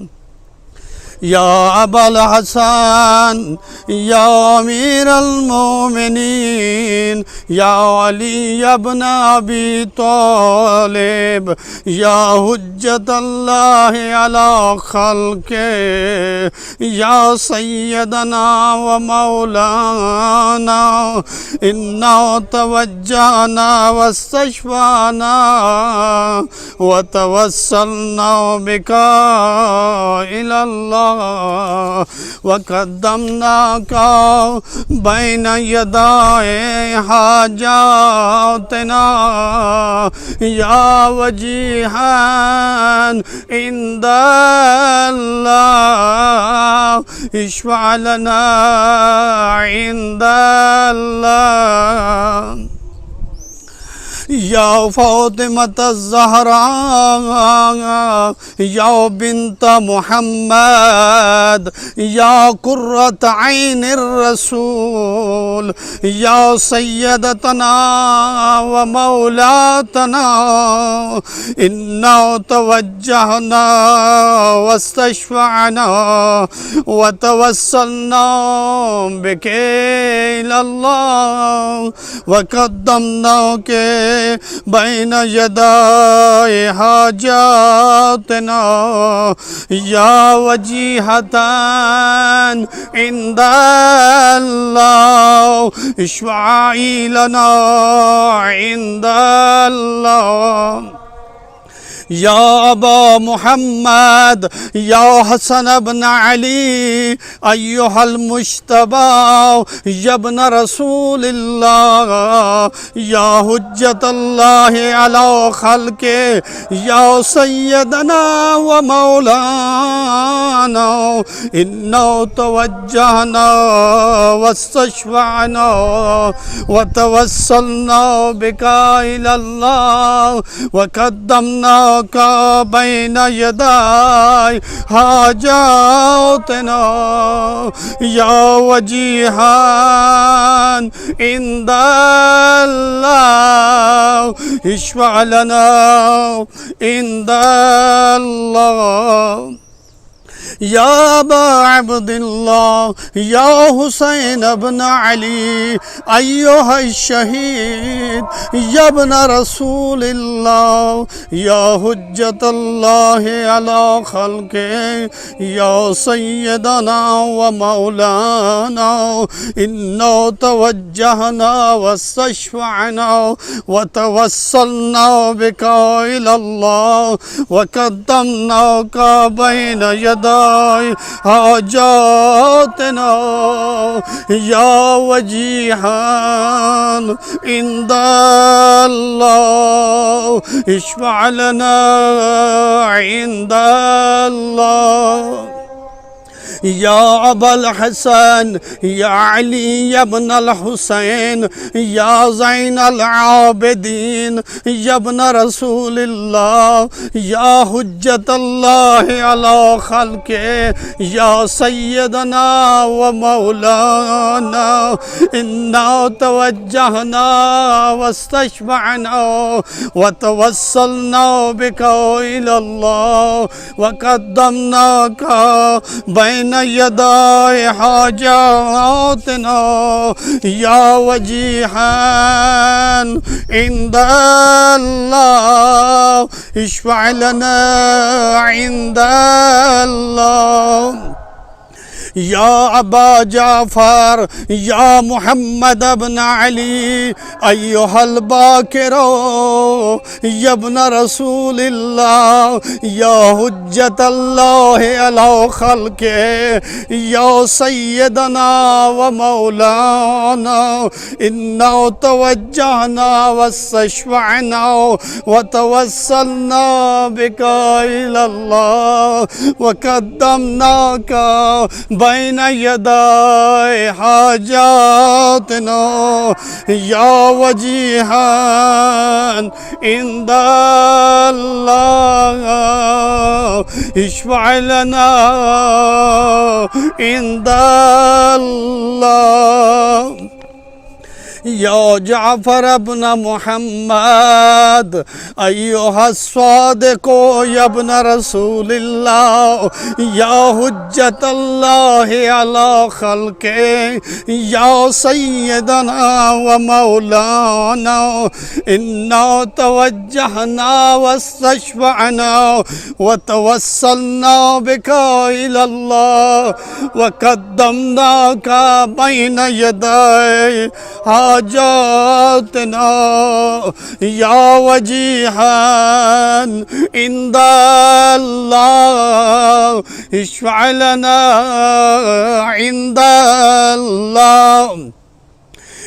يا أبا الحسن يا أمير المؤمنين يا علي بن أبي طالب يا حجة الله على خلقه يا سيدنا ومولانا إنا توجهنا واستشفعنا وتوسلنا بك إلى الله وقدمناك بين يدي حاجاتنا يا وجيها عند الله اشفع لنا عند الله يا فاطمة الزهراء يا بنت محمد يا قرة عين الرسول يا سيدتنا ومولاتنا إنا توجهنا واستشفعنا وتوسلنا بك إلى الله وقدمناك بين يدي حاجاتنا يا وجيهة عند الله اشفعي لنا عند الله يا أبا محمد يا حسن بن علي أيها المجتبى يا ابن رسول الله يا حجة الله على خلقه يا سيدنا ومولانا إنا توجهنا واستشفعنا وتوسلنا بك إلى الله وقدمنا بين يدي حاجاتنا يا وجيها عند الله اشفع لنا عند الله يا أبا عبد الله يا حسين بن علي أيها الشهيد يا ابن رسول الله يا حجة الله على خلقه يا سيدنا ومولانا إنا توجهنا واستشفعنا وتوسلنا بك إلى الله وقدمناك بين يدي حاجاتنا يا وجيها عند الله اشفع لنا عند الله يا أبا الحسن يا علي بن الحسين يا زين العابدين يا ابن رسول الله يا حجة الله على خلقه يا سيدنا ومولانا إنا توجهنا واستشفعنا وتوسلنا بك إلى الله وقدمناك بين يدي حاجاتنا يا وجيها عند الله اشفع لنا عند الله يا أبا جعفر يا محمد بن علي أيها الباكر يا ابن رسول الله يا حجة الله على خلقه يا سيدنا ومولانا إنا توجهنا واستشفعنا وتوسلنا بك إلى الله وقدمناك بين يدي حاجاتنا يا وجيها عند الله اشفع لنا عند الله یا جعفر ابن محمد ایها الصادق یا ابن رسول اللہ یا حجت اللہ علی خلقہ یا سیدنا و مولانا انا توجہنا واستشفعنا وتوسلنا بک الی اللہ وقدمناک بین یدی حاجاتنا یا وجیہا عند اللہ اشفع لنا عند اللہ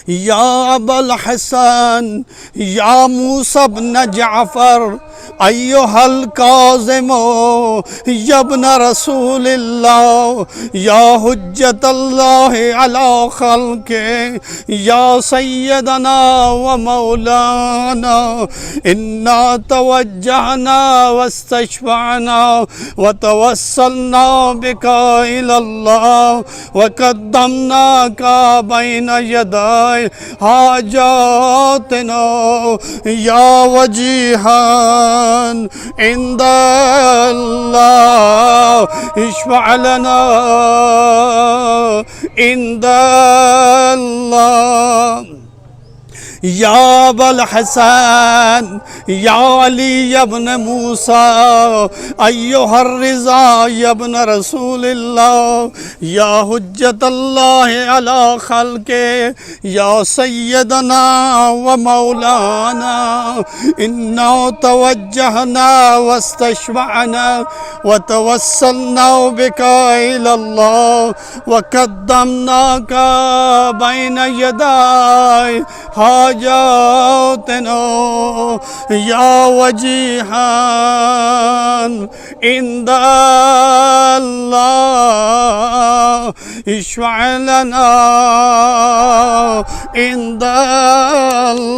یا ابا الحسن یا موسیٰ بن جعفر ایها الکاظم یا ابن رسول اللہ یا حجت اللہ علی خلقہ یا سیدنا و مولانا انا توجہنا واستشفعنا وتوسلنا بک الی اللہ وقدمناک بین یدی حاجاتنا یا وجیہا عند اللہ اشفع لنا عند اللہ یا ابا الحسن یا علی ابن موسیٰ ایها الرضا یا ابن رسول اللہ یا حجت اللہ علی خلقہ یا سیدنا و مولانا انا توجہنا واستشفعنا وتوسلنا بک الی اللہ وقدمناک بین یدی حاجاتنا یا وجیہا عند اللہ اشفع لنا عند اللہ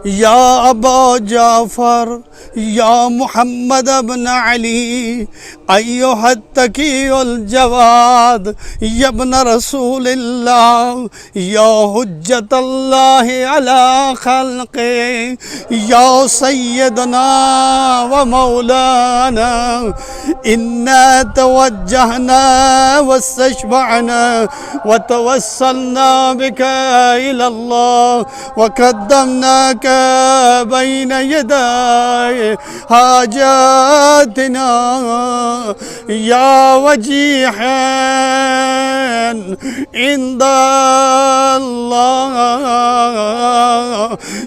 یا ابا جعفر یا محمد بن علی ایها التقی الجواد یا ابن رسول اللہ یا حجت اللہ علی خلقہ یا سیدنا و مولانا انا توجہنا واستشفعنا وتوسلنا بک الی اللہ وقدمناک بین یدی حاجاتنا یا وجیحا عند اللہ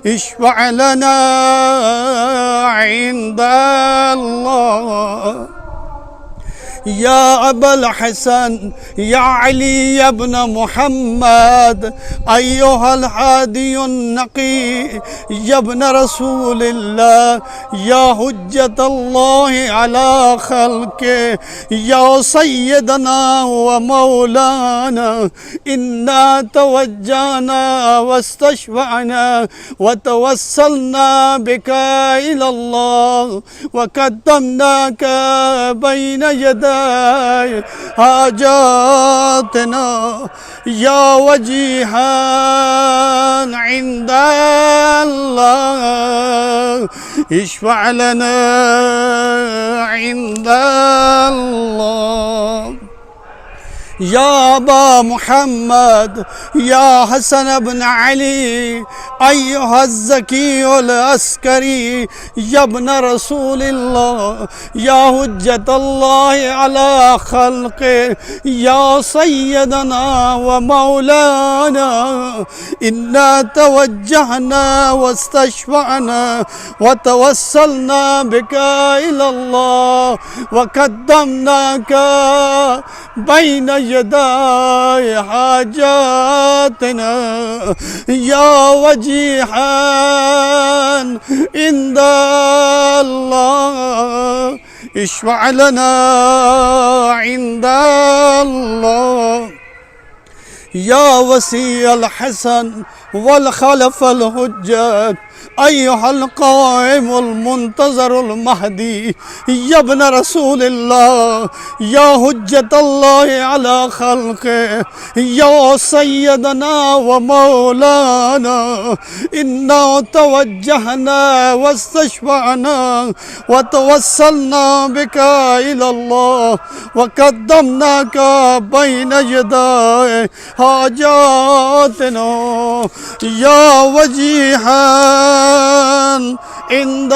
اشفع لنا عند اللہ یا ابا الحسن یا علی ابن محمد ایها الحادی النقی یا ابن رسول اللہ یا حجت اللہ علی خلقہ یا سیدنا و مولانا انا توجہنا واستشفعنا وتوسلنا بک الی اللہ وقدمناک بین یدی حاجاتنا یا وجیہا عند اللہ اشفع لنا عند اللہ یا ابا محمد یا حسن بن علی ایها الزکی العسکری یا ابن رسول اللہ یا حجت اللہ علی خلقہ یا سیدنا و مولانا انا توجہنا واستشفعنا وتوسلنا بک الی اللہ وقدمناک بین یدی حاجاتنا یا وجیحا عند اللہ اشفع لنا عند اللہ یا وسیع الحسن والخلف الحجت أيها القائم المنتظر المهدي يا ابن رسول الله يا حجة الله على خلقه يا سيدنا ومولانا إنا توجهنا واستشفعنا وتوسلنا بك إلى الله وقدمناك بين يدي حاجاتنا يا وجيها عند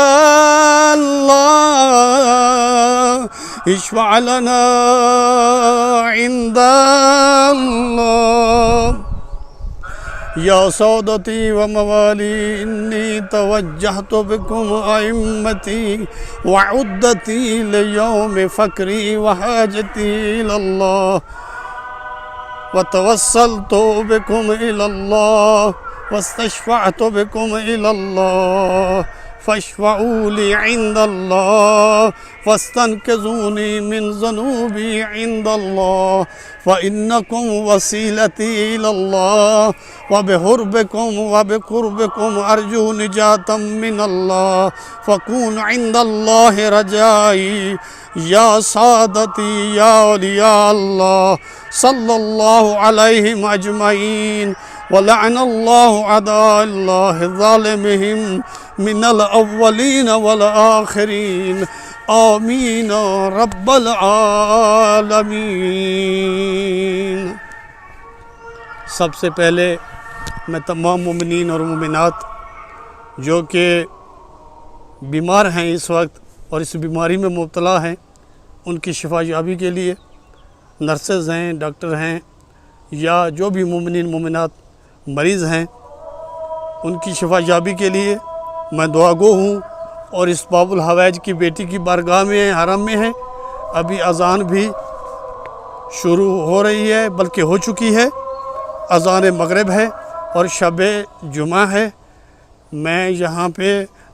الله اشفع لنا عند الله يا سادتي وموالي إني توجهت بكم أئمتي وعدتي ليوم فكري وحاجتي إلى الله وتوسلت بكم إلى الله واستشفعت بكم إلى الله فاشفعوا لي عند الله واستنقذوني من ذنوبي عند الله فإنكم وسيلتي إلى الله وبحربكم وبقربكم أرجو نجاة من الله فكون عند الله رجائي يا سادتي يا أولياء الله صلى الله عليهم أجمعين ولعن الله أعداء الله ظالمهم من الأولين والآخرين آمين رب العالمین۔ سب سے پہلے میں تمام مومنین اور مومنات جو کہ بیمار ہیں اس وقت اور اس بیماری میں مبتلا ہیں ان کی شفا یابی کے لیے نرسز ہیں، ڈاکٹر ہیں یا جو بھی مومنین مومنات مریض ہیں ان کی شفا یابی کے لیے میں دعا گو ہوں، اور اس باب الحوائج کی بیٹی کی بارگاہ میں حرم میں ہے۔ ابھی اذان بھی شروع ہو رہی ہے، بلکہ ہو چکی ہے، اذان مغرب ہے اور شب جمعہ ہے۔ میں یہاں پہ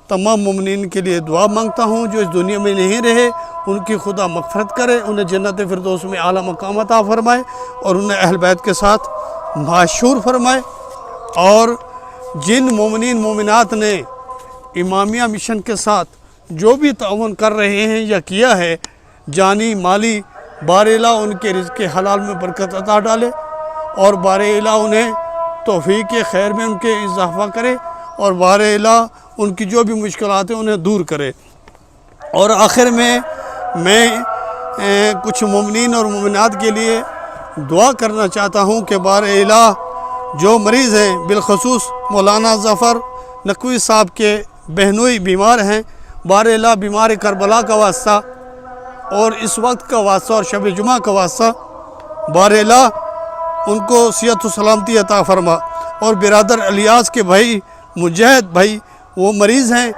تمام مومنین کے لیے دعا مانگتا ہوں جو اس دنیا میں نہیں رہے ان کی خدا مغفرت کرے، انہیں جنت فردوس میں اعلیٰ مقام عطا فرمائے اور انہیں اہل بیت کے ساتھ محشور فرمائے۔ اور جن مومنین مومنات نے امامیہ مشن کے ساتھ جو بھی تعاون کر رہے ہیں یا کیا ہے جانی مالی، بار الہ ان کے رزق حلال میں برکت عطا ڈالے اور بار الہ انہیں توفیق خیر میں ان کے اضافہ کرے اور بار الہ ان کی جو بھی مشکلات ہیں انہیں دور کرے۔ اور آخر میں کچھ مومنین اور مومنات کے لیے دعا کرنا چاہتا ہوں کہ بار الہ جو مریض ہیں بالخصوص مولانا ظفر نقوی صاحب کے بہنوئی بیمار ہیں، بار الہ بیمار کربلا کا واسطہ اور اس وقت کا واسطہ اور شب جمعہ کا واسطہ بار الہ ان کو صحت و سلامتی عطا فرما۔ اور برادر الیاس کے بھائی مجاہد بھائی وہ مریض ہیں،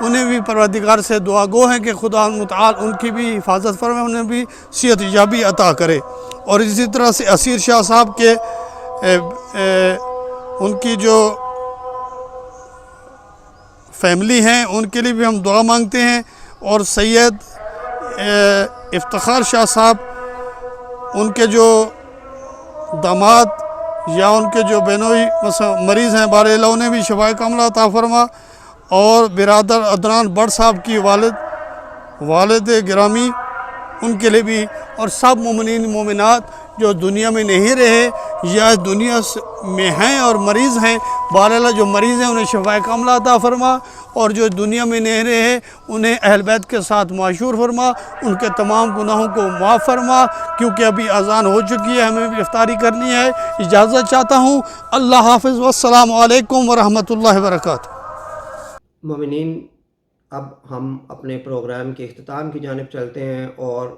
انہیں بھی پروردگار سے دعا گو ہیں کہ خدا متعال ان کی بھی حفاظت فرمائے، انہیں بھی صحت یابی عطا کرے۔ اور اسی طرح سے اسیر شاہ صاحب کے ان کی جو فیملی ہیں ان کے لیے بھی ہم دعا مانگتے ہیں۔ اور سید افتخار شاہ صاحب ان کے جو داماد یا ان کے جو بہنوئی مریض ہیں بار الہ انہیں بھی شفائے کاملہ عطا فرما۔ اور برادر عدنان بٹ صاحب کی والد گرامی ان کے لیے بھی، اور سب مومنین مومنات جو دنیا میں نہیں رہے یا دنیا میں ہیں اور مریض ہیں، بار الہ جو مریض ہیں انہیں شفائے کاملہ عطا فرما، اور جو دنیا میں نہیں رہے انہیں اہل بیت کے ساتھ معشور فرما، ان کے تمام گناہوں کو معاف فرما۔ کیونکہ ابھی اذان ہو چکی ہے، ہمیں بھی افطاری کرنی ہے۔ اجازت چاہتا ہوں، اللہ حافظ والسلام علیکم ورحمۃ اللہ وبرکاتہ۔ مومنین، اب ہم اپنے پروگرام کے اختتام کی جانب چلتے ہیں، اور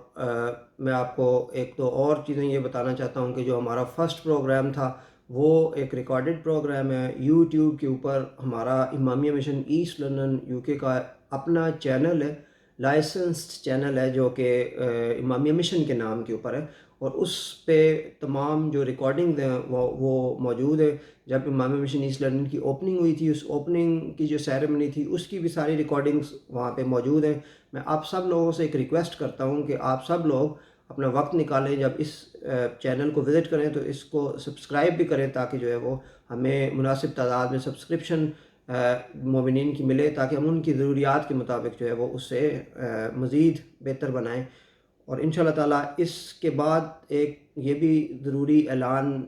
میں آپ کو ایک دو اور چیزیں یہ بتانا چاہتا ہوں کہ جو ہمارا فرسٹ پروگرام تھا وہ ایک ریکارڈڈ پروگرام ہے۔ یوٹیوب کے اوپر ہمارا امامیہ مشن ایسٹ لندن UK کا اپنا چینل ہے، لائسنسڈ چینل ہے جو کہ امامیہ مشن کے نام کے اوپر ہے، اور اس پہ تمام جو ریکارڈنگ ہیں وہ موجود ہے۔ جب امامیہ مشن ایسٹ لندن کی اوپننگ ہوئی تھی، اس اوپننگ کی جو سیریمنی تھی اس کی بھی ساری ریکارڈنگز وہاں پہ موجود ہیں۔ میں آپ سب لوگوں سے ایک ریکویسٹ کرتا ہوں کہ آپ سب لوگ اپنا وقت نکالیں، جب اس چینل کو وزٹ کریں تو اس کو سبسکرائب بھی کریں تاکہ جو ہے وہ ہمیں مناسب تعداد میں سبسکرپشن مومنین کی ملے، تاکہ ہم ان کی ضروریات کے مطابق جو ہے وہ اس سے مزید بہتر بنائیں۔ اور انشاءاللہ تعالیٰ اس کے بعد ایک یہ بھی ضروری اعلان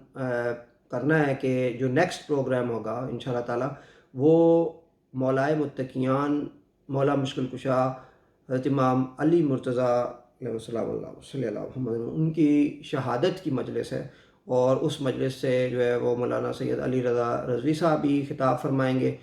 کرنا ہے کہ جو نیکسٹ پروگرام ہوگا انشاءاللہ تعالیٰ وہ مولائے متقیان مولا مشکل کشا حضرت امام علی مرتضیٰ علیہ صلی اللہ محمد ان کی شہادت کی مجلس ہے، اور اس مجلس سے جو ہے وہ مولانا سید علی رضا رضوی صاحب بھی خطاب فرمائیں گے۔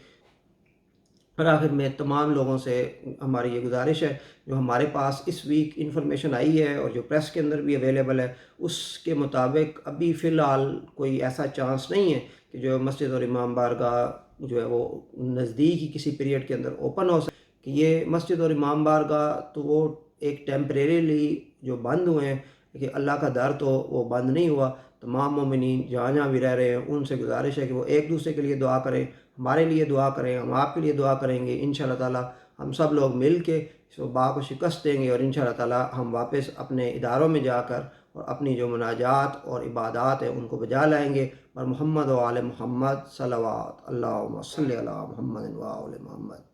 اور آخر میں تمام لوگوں سے ہماری یہ گزارش ہے، جو ہمارے پاس اس ویک انفارمیشن آئی ہے اور جو پریس کے اندر بھی اویلیبل ہے، اس کے مطابق ابھی فی الحال کوئی ایسا چانس نہیں ہے کہ جو مسجد اور امام بارگاہ جو ہے وہ نزدیک ہی کسی پیریڈ کے اندر اوپن ہو سکے۔ کہ یہ مسجد اور امام بارگاہ تو وہ ایک ٹیمپریریلی جو بند ہوئے ہیں، کہ اللہ کا در تو وہ بند نہیں ہوا۔ تمام مومنین جہاں جہاں بھی رہ رہے ہیں ان سے گزارش ہے کہ وہ ایک دوسرے کے لیے دعا کریں، ہمارے لیے دعا کریں، ہم آپ کے لیے دعا کریں گے۔ انشاءاللہ تعالیٰ ہم سب لوگ مل کے اس وبا کو شکست دیں گے، اور انشاءاللہ تعالیٰ ہم واپس اپنے اداروں میں جا کر اور اپنی جو مناجات اور عبادات ہیں ان کو بجا لائیں گے۔ اور محمد و آل محمد صلوات، اللہم صلی علی محمد و آل محمد۔